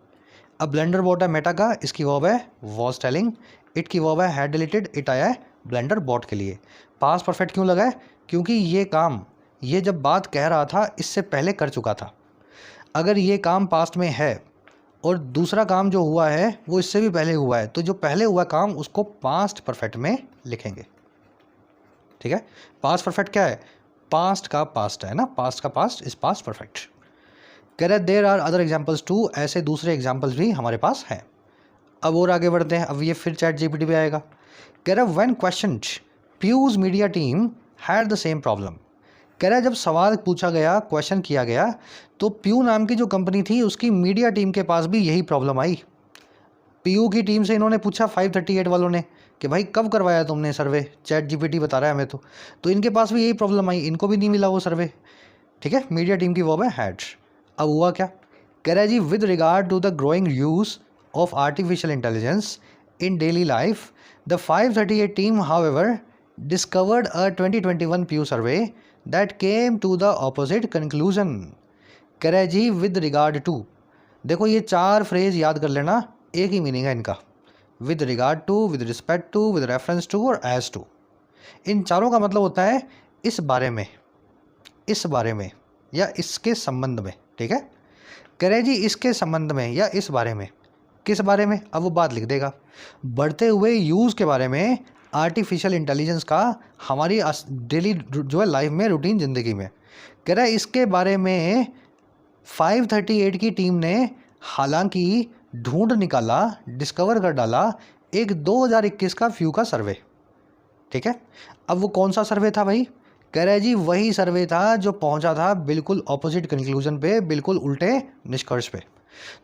अब ब्लेंडर बॉट है मेटा का, इसकी वर्ब है वॉज टेलिंग, इट की वर्ब है हैड डिलीटेड, इट आया है ब्लेंडर बॉट के लिए। पास्ट परफेक्ट क्यों लगा है, क्योंकि ये काम, ये जब बात कह रहा था इससे पहले कर चुका था। अगर ये काम पास्ट में है और दूसरा काम जो हुआ है वो इससे भी पहले हुआ है, तो जो पहले हुआ काम उसको पास्ट परफेक्ट में लिखेंगे, ठीक है। पास्ट परफेक्ट क्या है, पास्ट का पास्ट है ना, पास्ट का पास्ट इज पास्ट परफेक्ट। कह रहे there are other examples too, ऐसे दूसरे एग्जाम्पल्स भी हमारे पास हैं। अब और आगे बढ़ते हैं, अब ये फिर चैट जीपीटी पे आएगा। कह रहा है when questioned प्यूज media team had the same problem. कह रहा है जब सवाल पूछा गया, क्वेश्चन किया गया, तो प्यू नाम की जो कंपनी थी उसकी मीडिया टीम के पास भी यही प्रॉब्लम आई। पीयू की टीम से इन्होंने पूछा 538 वालों ने कि भाई कब करवाया तुमने सर्वे, चैट जीपीटी बता रहा है हमें तो इनके पास भी यही प्रॉब्लम आई, इनको भी नहीं मिला वो सर्वे। ठीक है, मीडिया टीम की वो है हेड। अब हुआ क्या, कह रहा है जी with regard to the growing use of artificial intelligence in daily life the 538 team however discovered a 2021 Pew survey that came to the opposite conclusion. कह रहा है जी विद रिगार्ड टू, देखो ये 4 फ्रेज याद कर लेना, एक ही मीनिंग है इनका, with regard to, with respect to, with reference to और एज टू। इन चारों का मतलब होता है इस बारे में, इस बारे में या इसके संबंध में। ठीक है, कह रहे जी इसके संबंध में या इस बारे में, किस बारे में, अब वो बात लिख देगा, बढ़ते हुए यूज़ के बारे में आर्टिफिशियल इंटेलिजेंस का हमारी डेली जो है लाइफ में, रूटीन ज़िंदगी में। कह रहा है इसके बारे में 538 की टीम ने हालांकि ढूंढ निकाला, डिस्कवर कर डाला एक 2021 का फ्यू का सर्वे। ठीक है, अब वो कौन सा सर्वे था भाई, कह रहा है जी वही सर्वे था जो पहुंचा था बिल्कुल ऑपोजिट कंक्लूजन पे, बिल्कुल उल्टे निष्कर्ष पे।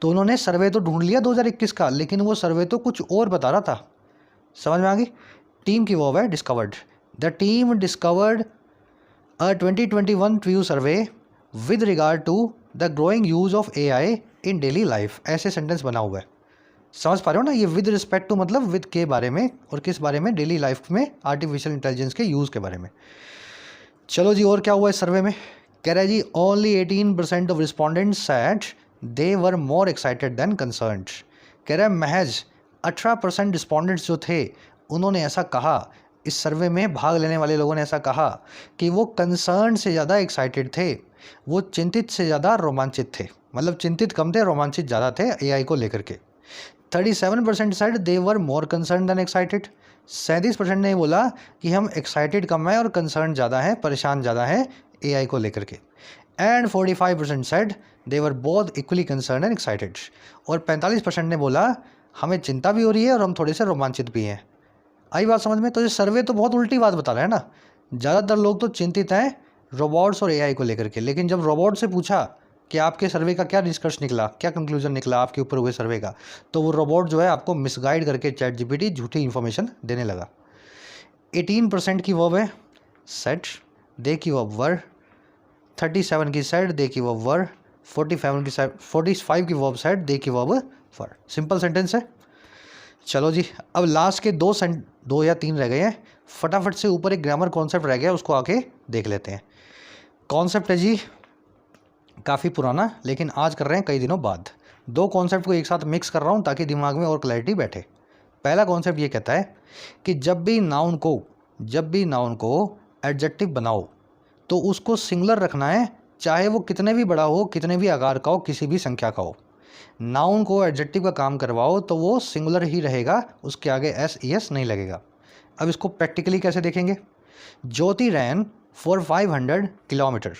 तो उन्होंने सर्वे तो ढूंढ लिया 2021 का, लेकिन वो सर्वे तो कुछ और बता रहा था। समझ में आ गई, टीम की वो है discovered, the team discovered a 2021 Pew survey with regard to the growing use of AI in daily life, ऐसे सेंटेंस बना हुआ है। समझ पा रहे हो ना, ये विद रिस्पेक्ट टू मतलब विद के बारे में और किस बारे में, डेली लाइफ में आर्टिफिशियल इंटेलिजेंस के यूज़ के बारे में। चलो जी, और क्या हुआ इस सर्वे में, कह रहा है जी only 18% of respondents said they were more excited than concerned. कह रहा है महज 18% रिस्पोंडेंट्स जो थे उन्होंने ऐसा कहा, इस सर्वे में भाग लेने वाले लोगों ने ऐसा कहा कि वो कंसर्न से ज़्यादा एक्साइटेड थे, वो चिंतित से ज़्यादा रोमांचित थे। मतलब चिंतित कम थे, रोमांचित ज़्यादा थे AI को लेकर के। 37% said they were more concern than excited. 37% ने बोला कि हम एक्साइटेड कम है और कंसर्न ज़्यादा है, परेशान ज़्यादा है AI को लेकर के। And 45% said they were both equally concern and excited. और 45% ने बोला हमें चिंता भी हो रही है और हम थोड़े से रोमांचित भी हैं। आई बात समझ में, तो ये सर्वे तो बहुत उल्टी बात बता रहा है ना। ज़्यादातर लोग तो चिंतित हैं रोबोट्स और AI को लेकर के, लेकिन जब रोबोट से पूछा कि आपके सर्वे का क्या निष्कर्ष निकला, क्या कंक्लूजन निकला आपके ऊपर हुए सर्वे का, तो वो रोबोट जो है आपको मिसगाइड करके चैट जीपीटी झूठी इन्फॉर्मेशन देने लगा। 18% की वर्ब है सेट, दे की वर्ब वर, 37 की सेट, दे की वर्ब वर, 45 की वर्ब सेट, दे की वर्ब वर। सिंपल सेंटेंस है। चलो जी, अब लास्ट के 2 या 3 रह गए हैं, फटाफट से ऊपर एक ग्रामर कॉन्सेप्ट रह गया, उसको आके देख लेते हैं। कॉन्सेप्ट है जी काफ़ी पुराना, लेकिन आज कर रहे हैं कई दिनों बाद। 2 कॉन्सेप्ट को एक साथ मिक्स कर रहा हूँ ताकि दिमाग में और क्लैरिटी बैठे। पहला कॉन्सेप्ट ये कहता है कि जब भी नाउन को एडजेक्टिव बनाओ तो उसको सिंगुलर रखना है, चाहे वो कितने भी बड़ा हो, कितने भी आकार का हो, किसी भी संख्या का हो। नाउन को एडजेक्टिव का काम करवाओ तो वो सिंगुलर ही रहेगा, उसके आगे SES नहीं लगेगा। अब इसको प्रैक्टिकली कैसे देखेंगे। ज्योति रैन फॉर 500 किलोमीटर,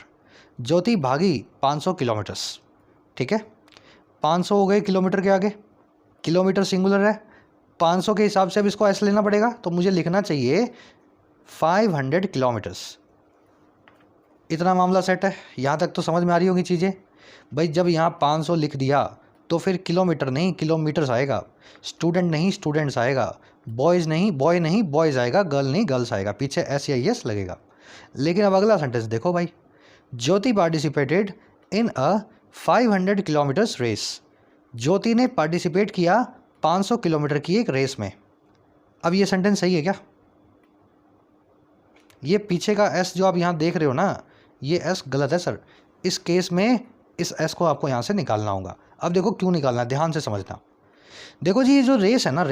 ज्योति भागी 500 किलोमीटर्स। ठीक है, 500 हो गए किलोमीटर के आगे, किलोमीटर सिंगुलर है, 500 के हिसाब से अब इसको ऐसे लेना पड़ेगा, तो मुझे लिखना चाहिए 500 किलोमीटर्स। इतना मामला सेट है, यहाँ तक तो समझ में आ रही होगी चीज़ें। भाई जब यहाँ 500 लिख दिया तो फिर किलोमीटर नहीं किलोमीटर्स आएगा, स्टूडेंट नहीं स्टूडेंट्स आएगा, बॉयज़ नहीं बॉय नहीं बॉयज़ आएगा, गर्ल नहीं गर्ल्स आएगा, पीछे SES लगेगा। लेकिन अब अगला सेंटेंस देखो भाई, Jyoti participated in a 500 kilometres race, Jyoti ने पार्टिसिपेट किया 500 किलोमीटर की एक रेस में। अब ये सेंटेंस सही है क्या। ये पीछे का S जो आप यहाँ देख रहे हो ना, ये S गलत है सर। इस केस में इस S को आपको यहाँ से निकालना होगा। अब देखो क्यों निकालना है, ध्यान से समझना। देखो जी, ये जो रेस है ना,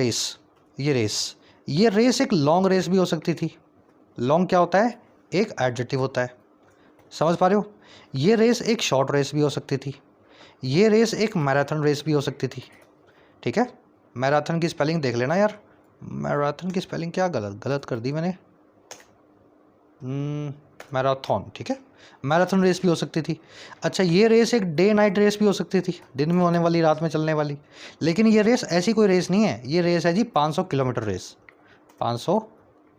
ये रेस एक लॉन्ग रेस भी हो सकती थी। लॉन्ग क्या होता है, एक एडजेक्टिव होता है, समझ पा रहे हो। ये रेस एक शॉर्ट रेस भी हो सकती थी, ये रेस एक मैराथन रेस भी हो सकती थी। ठीक है, मैराथन की स्पेलिंग देख लेना यार, मैराथन की स्पेलिंग क्या गलत कर दी मैंने, मैराथन। ठीक है, मैराथन रेस भी हो सकती थी। अच्छा, ये रेस एक डे नाइट रेस भी हो सकती थी, दिन में होने वाली, रात में चलने वाली। लेकिन ये रेस ऐसी कोई रेस नहीं है, ये रेस है जी 500 किलोमीटर रेस, 500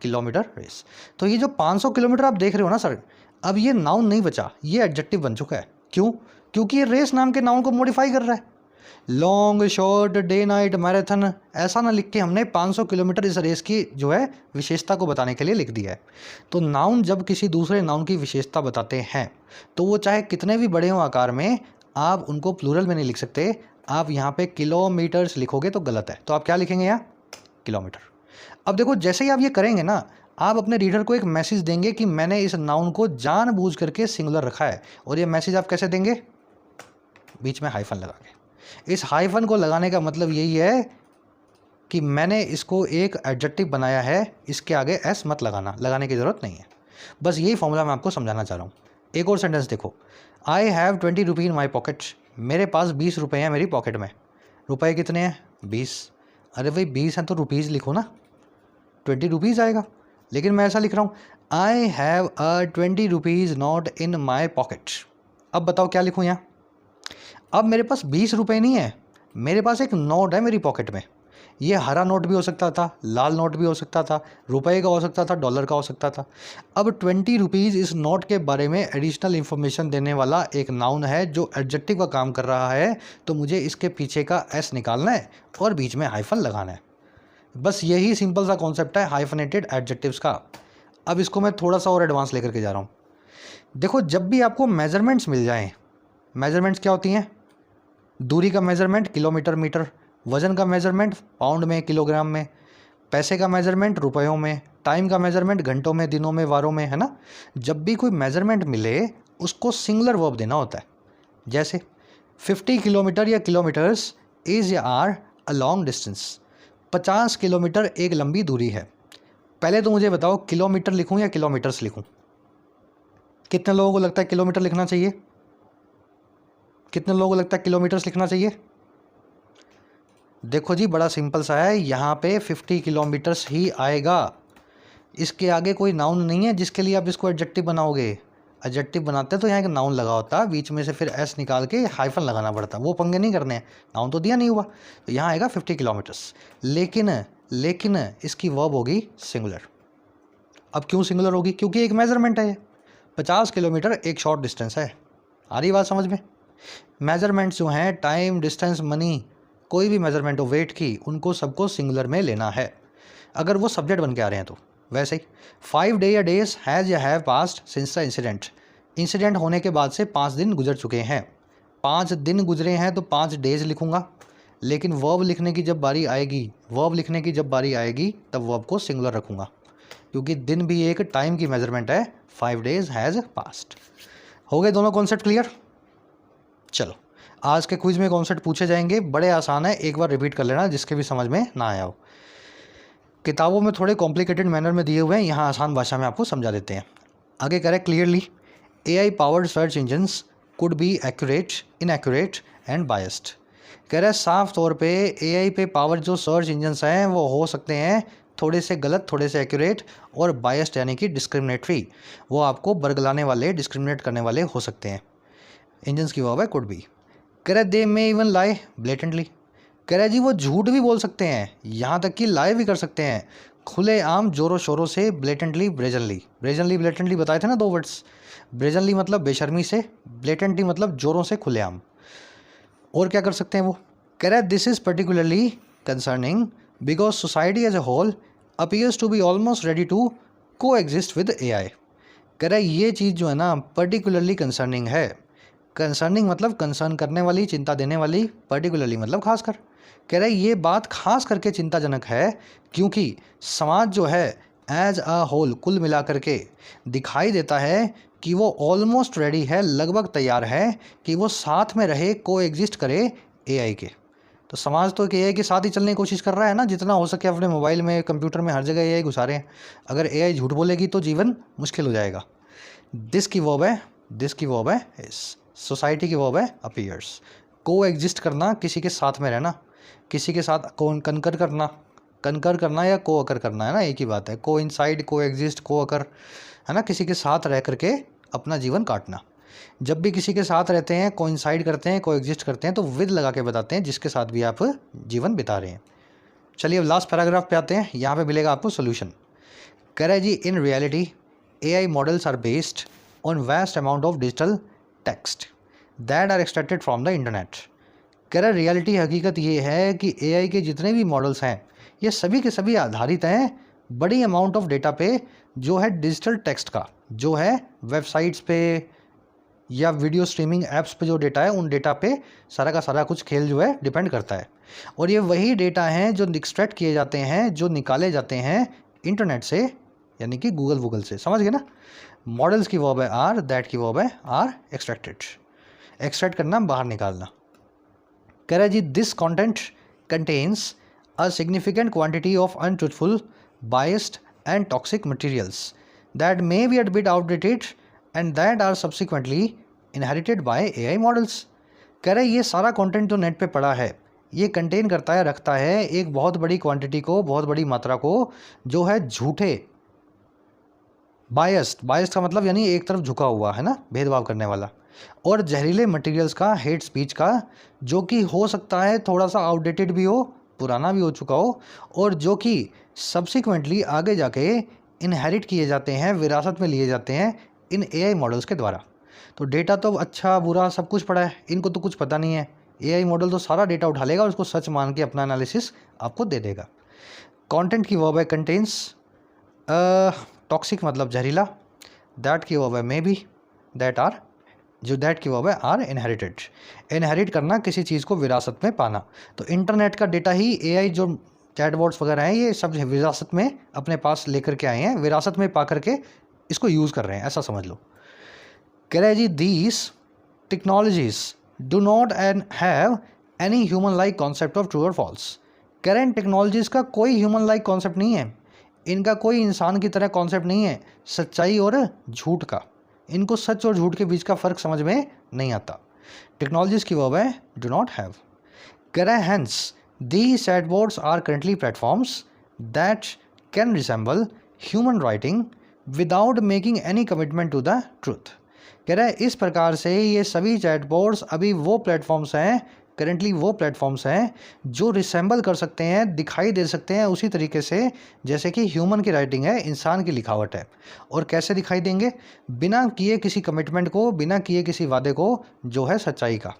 किलोमीटर रेस। तो ये जो 500 किलोमीटर आप देख रहे हो ना सर, अब ये नाउन नहीं बचा, ये एडजेक्टिव बन चुका है। क्यों, क्योंकि ये रेस नाम के नाउन को मॉडिफाई कर रहा है। Long short day night marathon ऐसा ना लिख के हमने 500 किलोमीटर इस रेस की जो है विशेषता को बताने के लिए लिख दिया है। तो नाउन जब किसी दूसरे नाउन की विशेषता बताते हैं तो वो चाहे कितने भी बड़े हों आकार में, आप उनको प्लूरल में नहीं लिख सकते। आप यहाँ पे किलोमीटर्स लिखोगे तो गलत है, तो आप क्या लिखेंगे यहाँ? किलोमीटर। अब देखो जैसे ही आप ये करेंगे ना, आप अपने रीडर को एक मैसेज देंगे कि मैंने इस नाउन को जानबूझ करके सिंगुलर रखा है। और ये मैसेज आप कैसे देंगे? बीच में हाइफन लगा के। इस हाइफन को लगाने का मतलब यही है कि मैंने इसको एक एडजेक्टिव बनाया है, इसके आगे एस मत लगाना, लगाने की ज़रूरत नहीं है। बस यही फॉर्मूला मैं आपको समझाना चाह रहा हूँ। एक और सेंटेंस देखो, I have 20 rupee in my pocket. मेरे पास 20 रुपये हैं मेरी पॉकेट में। रुपए कितने हैं? 20। अरे भाई 20 हैं तो रुपीज़ लिखो ना, 20 रुपीज़ आएगा। लेकिन मैं ऐसा लिख रहा हूँ, I have a 20 rupees note in my pocket. अब बताओ क्या लिखूँ यहाँ? अब मेरे पास 20 रुपये नहीं है, मेरे पास एक नोट है मेरी पॉकेट में। ये हरा नोट भी हो सकता था, लाल नोट भी हो सकता था, रुपए का हो सकता था, डॉलर का हो सकता था। अब 20 रुपीज़ इस नोट के बारे में एडिशनल इन्फॉर्मेशन देने वाला एक नाउन है जो एडजेक्टिव का काम कर रहा है। तो मुझे इसके पीछे का एस निकालना है और बीच में हाइफन लगाना है। बस यही सिंपल सा कॉन्सेप्ट है हाइफनेटेड एडजेक्टिव्स का। अब इसको मैं थोड़ा सा और एडवांस लेकर के जा रहा हूँ। देखो जब भी आपको मेजरमेंट्स मिल जाएँ, मेजरमेंट्स क्या होती हैं? दूरी का मेजरमेंट किलोमीटर मीटर, वज़न का मेजरमेंट पाउंड में किलोग्राम में, पैसे का मेजरमेंट रुपयों में, टाइम का मेजरमेंट घंटों में दिनों में वारों में, है ना। जब भी कोई मेजरमेंट मिले उसको सिंगुलर वर्ब देना होता है। जैसे 50 किलोमीटर या kilometres is or are a long distance. 50 kilometre एक लंबी दूरी है। पहले तो मुझे बताओ किलोमीटर लिखूं या किलोमीटर्स लिखूं? कितने लोगों को लगता है किलोमीटर लिखना चाहिए? कितने लोगों को लगता है किलोमीटर्स लिखना चाहिए? देखो जी बड़ा सिंपल सा है, यहाँ पे 50 किलोमीटर्स ही आएगा। इसके आगे कोई नाउन नहीं है जिसके लिए आप इसको एडजेक्टिव बनाओगे। एडजेक्टिव बनाते तो यहाँ एक नाउन लगा होता, बीच में से फिर एस निकाल के हाइफन लगाना पड़ता। वो पंगे नहीं करने हैं, नाउन तो दिया नहीं हुआ, तो यहाँ आएगा 50 किलोमीटर्स। लेकिन इसकी वर्ब होगी सिंगुलर। अब क्यों सिंगुलर होगी? क्योंकि एक मेजरमेंट है ये। 50 किलोमीटर एक शॉर्ट डिस्टेंस है। आ रही बात समझ में? मेजरमेंट्स जो हैं, टाइम, डिस्टेंस, मनी, कोई भी मेजरमेंट हो वेट की, उनको सबको सिंगुलर में लेना है अगर वो सब्जेक्ट बन के आ रहे हैं तो। वैसे ही 5 डे या डेज हैज़ या have past since the incident. Incident होने के बाद से 5 दिन गुजर चुके हैं। 5 दिन गुजरे हैं तो 5 डेज लिखूंगा। लेकिन वर्ब लिखने की जब बारी आएगी तब वर्ब को सिंगुलर रखूंगा, क्योंकि दिन भी एक टाइम की मेजरमेंट है। 5 डेज हैज़ पास्ट। हो गए दोनों कॉन्सेप्ट क्लियर? चलो आज के क्विज में कॉन्सेप्ट पूछे जाएंगे, बड़े आसान है, एक बार रिपीट कर लेना जिसके भी समझ में ना आया हो। किताबों में थोड़े कॉम्प्लिकेटेड मैनर में दिए हुए हैं, यहाँ आसान भाषा में आपको समझा देते हैं। आगे कह रहे clearly, AI powered search engines could be accurate, inaccurate and biased. कह रहे साफ तौर पे AI पे पावर जो सर्च इंजन्स हैं वो हो सकते हैं थोड़े से गलत, थोड़े से एक्यूरेट और बायस्ड यानी कि डिस्क्रिमिनेटरी। वो आपको बरगलाने वाले, डिस्क्रिमिनेट करने वाले हो सकते हैं। इंजन्स की वर्ब है कुड बी। कह रहे दे मे इवन लाई ब्लेटेंटली। कह रहे जी वो झूठ भी बोल सकते हैं, यहाँ तक कि लाई भी कर सकते हैं खुले आम जोरों शोरों से। ब्लेटेंटली, ब्रेजनली ब्लेटेंटली बताए थे ना 2 वर्ड्स। ब्रेजनली मतलब बेशर्मी से, ब्लेटेंटली मतलब जोरों से, खुलेआम। और क्या कर सकते हैं वो? कह रहे this is particularly concerning because society as a whole appears to be almost ready to coexist with AI। कह रहे ये चीज़ जो है ना पर्टिकुलरली कंसर्निंग है। कंसर्निंग मतलब कंसर्न करने वाली, चिंता देने वाली, पर्टिकुलरली मतलब खासकर। कह रहे ये बात खास करके चिंताजनक है क्योंकि समाज जो है एज अ होल, कुल मिलाकर के दिखाई देता है कि वो ऑलमोस्ट रेडी है, लगभग तैयार है कि वो साथ में रहे, को एग्जिस्ट करे AI के। तो समाज तो AI के साथ ही चलने की कोशिश कर रहा है ना, जितना हो सके अपने मोबाइल में, कंप्यूटर में, हर जगह AI घुसा रहे हैं। अगर AI झूठ बोलेगी तो जीवन मुश्किल हो जाएगा। दिस की वर्ब है इस। सोसाइटी की वर्ब है अपीयर्स। को एग्जिस्ट करना, किसी के साथ में रहना, किसी के साथ कनकर करना या को अकर करना, है ना, एक ही बात है। को इनसाइड, को एग्जिस्ट, को अकर, है ना, किसी के साथ रह करके अपना जीवन काटना। जब भी किसी के साथ रहते हैं, को इनसाइड करते हैं, को एग्जिस्ट करते हैं, तो विद लगा के बताते हैं जिसके साथ भी आप जीवन बिता रहे हैं। चलिए अब लास्ट पैराग्राफ पे आते हैं, यहाँ पे मिलेगा आपको सोल्यूशन। कह रहा है जी in reality AI models are based on vast amount of digital text that are extracted from the internet। कह रहा रियलिटी हकीकत ये है कि एआई के जितने भी मॉडल्स हैं ये सभी के सभी आधारित हैं बड़ी अमाउंट ऑफ डेटा पे, जो है डिजिटल टेक्स्ट का, जो है वेबसाइट्स पे या वीडियो स्ट्रीमिंग ऐप्स पे जो डेटा है उन डेटा पे सारा का सारा कुछ खेल जो है डिपेंड करता है। और ये वही डेटा हैं जो एक्सट्रैक्ट किए जाते हैं, जो निकाले जाते हैं इंटरनेट से, यानी कि गूगल से। समझ गए ना? मॉडल्स की वर्ब है आर, दैट की वर्ब है आर एक्सट्रैक्टेड। एक्सट्रैक्ट करना, बाहर निकालना। कह रहा है जी this content contains a significant quantity of untruthful, biased and toxic materials that may be a bit outdated and that are subsequently inherited by AI models. कह रहे ये सारा कंटेंट जो नेट पे पड़ा है ये कंटेन करता है, रखता है एक बहुत बड़ी क्वांटिटी को, बहुत बड़ी मात्रा को, जो है झूठे, बायस्ड का मतलब यानी एक तरफ झुका हुआ है ना, भेदभाव करने वाला, और जहरीले मटेरियल्स का, हेट स्पीच का, जो कि हो सकता है थोड़ा सा आउटडेटेड भी हो, पुराना भी हो चुका हो, और जो कि सब्सिक्वेंटली आगे जाके इनहेरिट किए जाते हैं, विरासत में लिए जाते हैं इन एआई मॉडल्स के द्वारा। तो डेटा तो अच्छा बुरा सब कुछ पड़ा है, इनको तो कुछ पता नहीं है। एआई मॉडल तो सारा डेटा उठा लेगा और उसको सच मान के अपना एनालिसिस आपको दे देगा। कंटेंट की वर्ब है कंटेन्स, टॉक्सिक मतलब जहरीला, दैट की वर्ब है मे बी, दैट आर, जो दैट की वर्ब है आर इनहेरिटेड। इनहेरिट करना, किसी चीज़ को विरासत में पाना। तो इंटरनेट का डेटा ही एआई जो चैटबॉट्स वगैरह हैं ये सब विरासत में अपने पास लेकर के आए हैं, विरासत में पा करके इसको यूज़ कर रहे हैं, ऐसा समझ लो। कह रहे जी these technologies do not end have any human like concept of true और फॉल्स। कह रहे हैं टेक्नोलॉजीज़ का कोई ह्यूमन लाइक कॉन्सेप्ट नहीं है, इनका कोई इंसान की तरह कॉन्सेप्ट नहीं है, सच्चाई और झूठ का। इनको सच और झूठ के बीच का फ़र्क समझ में नहीं आता। टेक्नोलॉजीज़ की वर्ब है डू नॉट हैव। कह रहे हैं hence these chatbots are currently platforms that can resemble human writing without making any commitment to the truth। कह रहा है इस प्रकार से ये सभी चैटबॉट्स अभी वो प्लेटफॉर्म्स हैं, करेंटली वो प्लेटफॉर्म्स हैं जो रिसेंबल कर सकते हैं, दिखाई दे सकते हैं उसी तरीके से जैसे कि ह्यूमन की राइटिंग है, इंसान की लिखावट है। और कैसे दिखाई देंगे? बिना किए किसी कमिटमेंट को, बिना किए किसी वादे को, जो है सच्चाई का।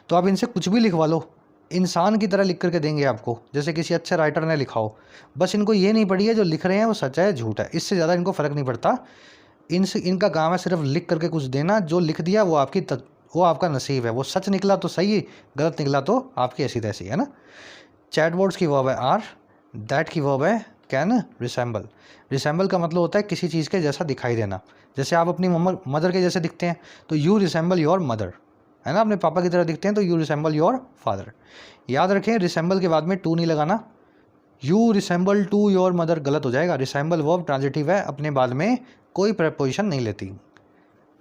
तो आप इनसे कुछ भी लिखवा लो, इंसान की तरह लिख करके देंगे आपको, जैसे किसी अच्छे राइटर ने लिखा हो। बस इनको ये नहीं पड़ी है जो लिख रहे हैं वो सच है झूठ है, इससे ज़्यादा इनको फ़र्क नहीं पड़ता। इनका काम है सिर्फ लिख करके कुछ देना, जो लिख दिया वो वो आपका नसीब है, वो सच निकला तो सही, गलत निकला तो आपकी ऐसी तैसी, है ना। चैटबॉट्स की वर्ब है आर, दैट की वर्ब है कैन रिसेंबल। रिसेंबल का मतलब होता है किसी चीज़ के जैसा दिखाई देना। जैसे आप अपनी मदर के जैसे दिखते हैं तो यू रिसेंबल योर मदर, है ना। अपने पापा की तरह दिखते हैं तो यू रिसेंबल योर फादर। याद रखें रिसेंबल के बाद में टू नहीं लगाना, you resemble to your mother गलत हो जाएगा। रिसेंबल वर्ब ट्रांजिटिव है, अपने बाद में कोई प्रपोजिशन नहीं लेती।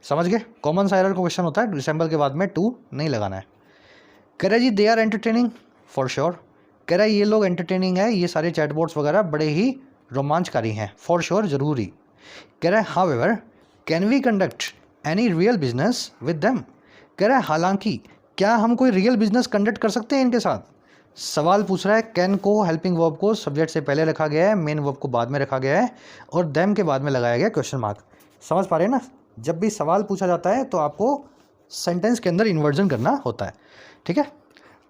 समझ गए? कॉमन सा एरर का क्वेश्चन होता है, रिसेंबल के बाद में टू नहीं लगाना है। कह रहा है जी they are entertaining for sure. कह रहा है ये लोग एंटरटेनिंग है, ये सारे चैटबॉट्स वगैरह बड़े ही रोमांचकारी हैं, फॉर श्योर जरूरी। कह रहा है however can we conduct any real business with them. कह रहा है हालांकि क्या हम कोई रियल बिजनेस कंडक्ट कर सकते हैं इनके साथ। सवाल पूछ रहा है, कैन को हेल्पिंग वर्ब को सब्जेक्ट से पहले रखा गया है, मेन वर्ब को बाद में रखा गया है, और देम के बाद में लगाया गया क्वेश्चन मार्क। समझ पा रहे हैं ना? जब भी सवाल पूछा जाता है तो आपको सेंटेंस के अंदर इन्वर्जन करना होता है, ठीक है।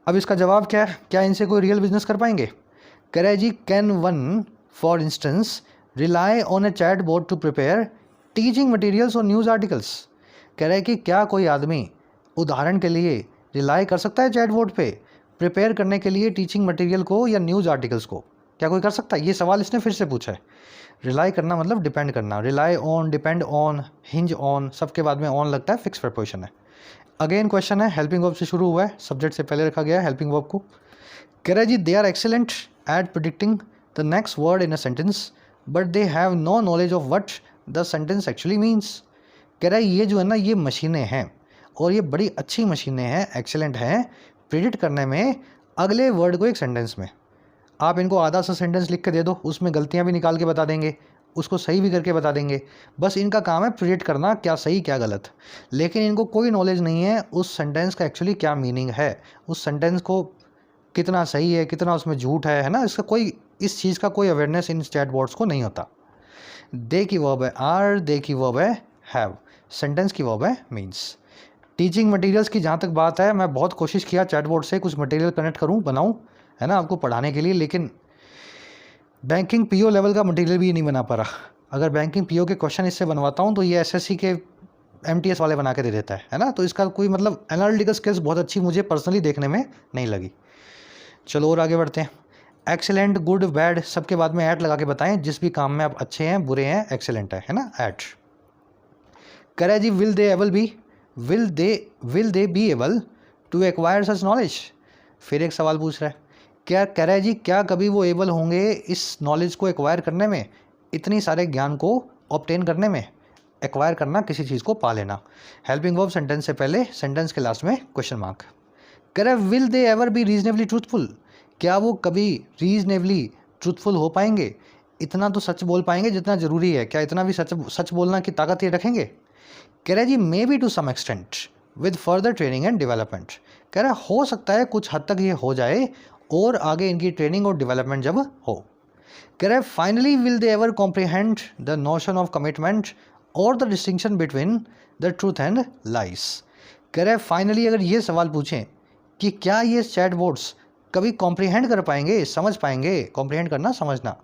अब इसका जवाब क्या है? क्या इनसे कोई रियल बिजनेस कर पाएंगे? कह रहा है जी can one for instance rely on a chatbot to prepare teaching materials और न्यूज़ आर्टिकल्स। कह रहा है कि क्या कोई आदमी उदाहरण के लिए रिलाई कर सकता है चैट बोट पे प्रिपेयर करने के लिए टीचिंग मटेरियल को या न्यूज़ आर्टिकल्स को? क्या कोई कर सकता है? ये सवाल इसने फिर से पूछा है। रिलाई करना मतलब डिपेंड करना, rely on, depend on, hinge on, सबके बाद में ऑन लगता है, फिक्स प्रपोजिशन है। अगेन क्वेश्चन है, हेल्पिंग वर्ब से शुरू हुआ है, सब्जेक्ट से पहले रखा गया है हेल्पिंग वर्ब को। कह रहा है जी they are excellent at predicting the next word in a sentence but they have no knowledge of what the sentence actually means. कह रहा है ये जो है ना ये मशीनें हैं और ये बड़ी अच्छी मशीनें हैं, एक्सेलेंट हैं प्रिडिक्ट करने में अगले वर्ड को एक सेंटेंस में। आप इनको आधा सा सेंटेंस लिख के दे दो, उसमें गलतियां भी निकाल के बता देंगे, उसको सही भी करके बता देंगे। बस इनका काम है प्रिडिक्ट करना क्या सही क्या गलत। लेकिन इनको कोई नॉलेज नहीं है उस सेंटेंस का एक्चुअली क्या मीनिंग है, उस सेंटेंस को कितना सही है, कितना उसमें झूठ है ना। इसका कोई, इस चीज़ का कोई अवेयरनेस इन चैटबॉट्स को नहीं होता। दे की वर्ब है आर, दे की वर्ब है हैव, सेंटेंस की वर्ब है मीन्स। टीचिंग मटेरियल्स की जहाँ तक बात है, मैं बहुत कोशिश किया चैटबॉट से कुछ मटेरियल कनेक्ट करूँ, बनाऊँ, है ना, आपको पढ़ाने के लिए, लेकिन बैंकिंग पीओ लेवल का मटेरियल भी नहीं बना पा रहा। अगर बैंकिंग पीओ के क्वेश्चन इससे बनवाता हूँ तो ये एसएससी के एमटीएस वाले बना के दे देता है ना, तो इसका कोई मतलब एनालिटिकल स्किल्स बहुत अच्छी मुझे पर्सनली देखने में नहीं लगी। चलो और आगे बढ़ते हैं। एक्सेलेंट, गुड, बैड सबके बाद में ऐड लगा के बताएं, जिस भी काम में आप अच्छे हैं, बुरे हैं, एक्सेलेंट है ना, ऐड करे जी। Will they be able to acquire such knowledge. फिर एक सवाल पूछ रहा है, क्या कह रहा है जी, क्या कभी वो एबल होंगे इस नॉलेज को एक्वायर करने में, इतनी सारे ज्ञान को ऑब्टेन करने में। एक्वायर करना, किसी चीज़ को पा लेना। हेल्पिंग वर्ब सेंटेंस से पहले, सेंटेंस के लास्ट में क्वेश्चन मार्क। कह रहा है will they ever be reasonably truthful, क्या वो कभी रीजनेबली ट्रूथफुल हो पाएंगे, इतना तो सच बोल पाएंगे जितना ज़रूरी है, क्या इतना भी सच बोलना की ताकत ये रखेंगे। कह रहा है जी maybe to some extent with further training and development. कह रहा है हो सकता है कुछ हद तक ये हो जाए और आगे इनकी ट्रेनिंग और डेवलपमेंट जब हो। कह रहा है finally will they ever comprehend the notion of commitment और the distinction between the truth and lies. कह रहा है फाइनली अगर ये सवाल पूछें कि क्या ये चैटबॉट्स कभी कॉम्प्रिहेंड कर पाएंगे, समझ पाएंगे, कॉम्प्रिहेंड करना समझना,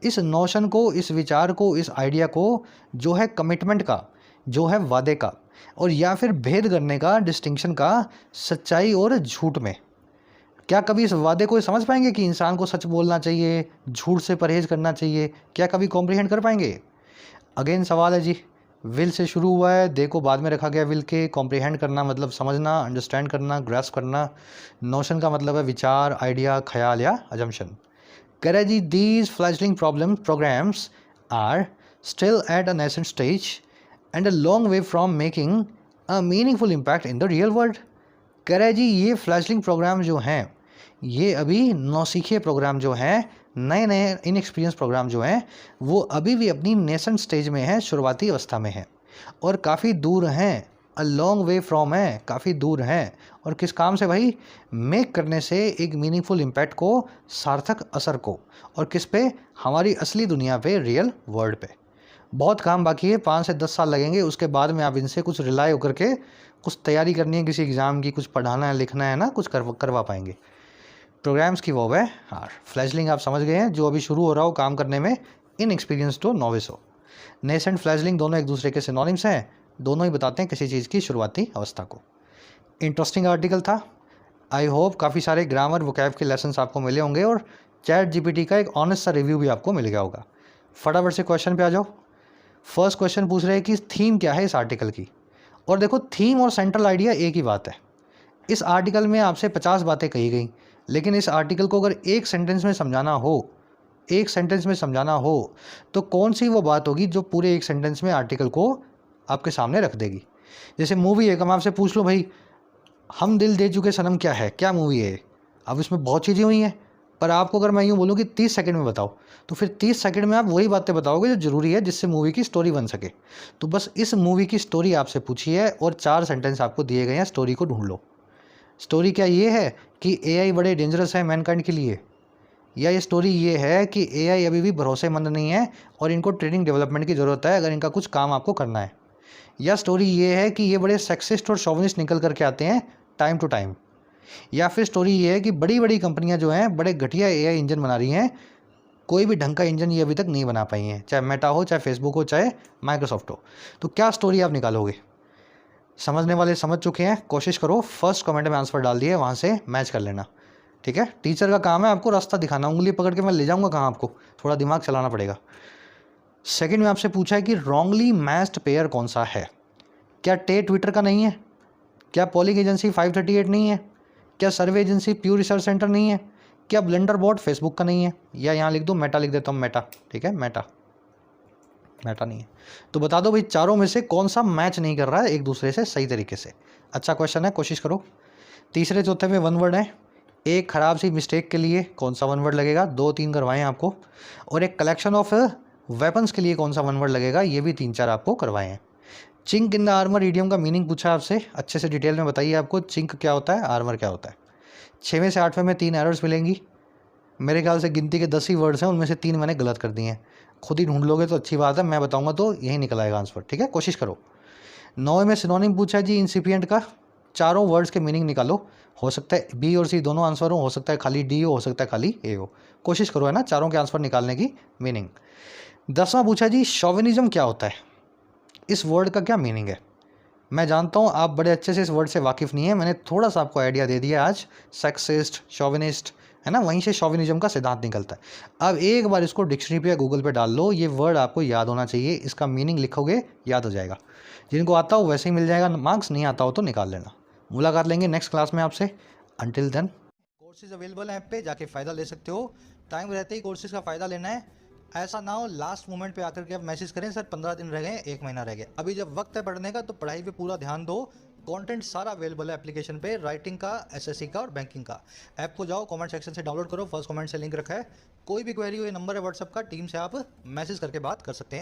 इस नोशन को, इस विचार को, इस आइडिया को जो है कमिटमेंट का, जो है वादे का, और या फिर भेद करने का, डिस्टिंक्शन का, सच्चाई और झूठ में, क्या कभी इस वादे को समझ पाएंगे कि इंसान को सच बोलना चाहिए, झूठ से परहेज करना चाहिए, क्या कभी कॉम्प्रिहेंड कर पाएंगे। अगेन सवाल है जी, विल से शुरू हुआ है, दे को बाद में रखा गया विल के। कॉम्प्रिहेंड करना मतलब समझना, अंडरस्टैंड करना, ग्रास्प करना। नोशन का मतलब है विचार, आइडिया, ख्याल या अजम्पशन। कह रहा है जी these fledgling programs are still at a nascent stage and a long way from making a meaningful impact in the real world. कह रहा है जी ये फ्लैशलिंग प्रोग्राम जो हैं, ये अभी नौसीखे प्रोग्राम जो हैं, नए नए इनएक्सपीरियंस प्रोग्राम जो हैं, वो अभी भी अपनी नेसेंट स्टेज में हैं, शुरुआती अवस्था में हैं, और काफ़ी दूर हैं, अ लॉन्ग वे फ्रॉम है, काफ़ी दूर हैं, और किस काम से भाई, मेक करने से, एक मीनिंगफुल इम्पैक्ट को, सार्थक असर को, और किस पे, हमारी असली दुनिया पे, रियल वर्ल्ड पे। बहुत काम बाकी है, 5 से 10 साल लगेंगे, उसके बाद में आप इनसे कुछ रिलाई होकर के कुछ तैयारी करनी है किसी एग्ज़ाम की, कुछ पढ़ाना है, लिखना है ना, कुछ करवा पाएंगे। प्रोग्राम्स की वो है हाँ, फ्लैशलिंग आप समझ गए हैं, जो अभी शुरू हो रहा हो काम करने में, इन एक्सपीरियंस तो नोविस हो। नेसेंट, फ्लैशलिंग दोनों एक दूसरे के सिनोनिम्स हैं, दोनों ही बताते हैं किसी चीज़ की शुरुआती अवस्था को। इंटरेस्टिंग आर्टिकल था। आई होप काफ़ी सारे ग्रामर, वोकैब के लेसन्स आपको मिले होंगे, और चैट जीपीटी का एक ऑनेस्ट सा रिव्यू भी आपको मिल गया होगा। फटाफट से क्वेश्चन पे आ जाओ। फर्स्ट क्वेश्चन पूछ रहे हैं कि थीम क्या है इस आर्टिकल की। और देखो, थीम और सेंट्रल आइडिया एक ही बात है। इस आर्टिकल में आपसे 50 बातें कही गई, लेकिन इस आर्टिकल को अगर एक सेंटेंस में समझाना हो, एक सेंटेंस में समझाना हो, तो कौन सी वो बात होगी जो पूरे एक सेंटेंस में आर्टिकल को आपके सामने रख देगी। जैसे मूवी है, मैं आपसे पूछ लूँ भाई, हम दिल दे चुके सनम क्या है, क्या मूवी है। अब इसमें बहुत चीज़ें हुई हैं, पर आपको अगर मैं यूँ बोलूँ कि 30 सेकंड में बताओ, तो फिर 30 सेकंड में आप वही बातें बताओगे जो ज़रूरी है, जिससे मूवी की स्टोरी बन सके। तो बस इस मूवी की स्टोरी आपसे पूछी है, और 4 सेंटेंस आपको दिए गए हैं, स्टोरी को ढूंढ लो। स्टोरी क्या ये है कि एआई बड़े डेंजरस है मैनकाइंड के लिए, या ये स्टोरी ये है कि एआई अभी भी भरोसेमंद नहीं है और इनको ट्रेनिंग डेवलपमेंट की ज़रूरत है अगर इनका कुछ काम आपको करना है, या स्टोरी ये है कि ये बड़े सेक्सिस्ट और शोविनिस्ट निकल करके आते हैं टाइम टू टाइम, या फिर स्टोरी ये है कि बड़ी बड़ी कंपनियां जो हैं बड़े घटिया एआई इंजन बना रही हैं, कोई भी ढंग का इंजन ये अभी तक नहीं बना पाई हैं, चाहे मेटा हो, चाहे फेसबुक हो, चाहे माइक्रोसॉफ्ट हो। तो क्या स्टोरी आप निकालोगे। समझने वाले समझ चुके हैं, कोशिश करो, फर्स्ट कमेंट में आंसर डाल दिए, वहाँ से मैच कर लेना, ठीक है। टीचर का काम है आपको रास्ता दिखाना, उंगली पकड़ के मैं ले जाऊँगा कहाँ, आपको थोड़ा दिमाग चलाना पड़ेगा। सेकंड में आपसे पूछा है कि रॉन्गली मैच्ड पेयर कौन सा है। क्या टे ट्विटर का नहीं है, क्या पोलिंग एजेंसी 538 नहीं है, क्या सर्वे एजेंसी प्यू रिसर्च सेंटर नहीं है, क्या ब्लेंडर बोर्ड फेसबुक का नहीं है, या यहाँ लिख दो मेटा, लिख देता हूँ मेटा, ठीक है, मेटा नहीं है। तो बता दो भाई, चारों में से कौन सा मैच नहीं कर रहा है एक दूसरे से सही तरीके से। अच्छा क्वेश्चन है, कोशिश करो। तीसरे चौथे में वन वर्ड है, एक खराब सी मिस्टेक के लिए कौन सा वन वर्ड लगेगा, 2-3 करवाएं आपको, और एक कलेक्शन ऑफ वेपन्स के लिए कौन सा वन वर्ड लगेगा, ये भी 3-4 आपको करवाए हैं। Chink in the armour idiom का मीनिंग पूछा आपसे, अच्छे से डिटेल में बताइए आपको चिंक क्या होता है, आर्मर क्या होता है। 6वें से 8वें में 3 एरर्स मिलेंगी, मेरे ख्याल से गिनती के 10 ही वर्ड्स हैं, उनमें से 3 मैंने गलत कर दिए हैं, खुद ही ढूंढ लोगे तो अच्छी बात है, मैं बताऊंगा तो यही निकल आएगा आंसर, ठीक है, कोशिश करो। 9वें में सिनोनिम पूछा है जी इंसिपिएंट का, चारों वर्ड्स के मीनिंग निकालो। हो सकता है बी और सी दोनों आंसर हो सकता है खाली डी हो सकता है खाली ए हो। कोशिश करो है ना चारों के आंसर निकालने की मीनिंग। 10वां पूछा जी शॉविनिज्म क्या होता है, इस वर्ड का क्या मीनिंग है। मैं जानता हूँ आप बड़े अच्छे से इस वर्ड से वाकिफ़ नहीं है, मैंने थोड़ा सा आपको आइडिया दे दिया आज। सेक्सिस्ट, शॉविनिस्ट, है ना, वहीं से शॉविनिज्म का सिद्धांत निकलता है। अब एक बार इसको डिक्शनरी पे या गूगल पे डाल लो, ये वर्ड आपको याद होना चाहिए, इसका मीनिंग लिखोगे याद हो जाएगा। जिनको आता हो वैसे ही मिल जाएगा मार्क्स, नहीं आता हो तो निकाल लेना। मुलाकात लेंगे नेक्स्ट क्लास में आपसे। अंटिल देन कोर्सेज अवेलेबल हैं ऐप पे, जाके फ़ायदा ले सकते हो। टाइम रहते ही कोर्सेज का फ़ायदा लेना है, ऐसा ना हो लास्ट मोमेंट पे आकर के आप मैसेज करें सर 15 दिन रह गए, 1 महीना रह गया। अभी जब वक्त है पढ़ने का तो पढ़ाई पे पूरा ध्यान दो। कंटेंट सारा अवेलेबल है एप्लीकेशन पे, राइटिंग का, एसएससी का और बैंकिंग का। ऐप को जाओ कमेंट सेक्शन से डाउनलोड करो, फर्स्ट कमेंट से लिंक रखा है। कोई भी क्वेरी हो ये नंबर है व्हाट्सएप का, टीम से आप मैसेज करके बात कर सकते हैं।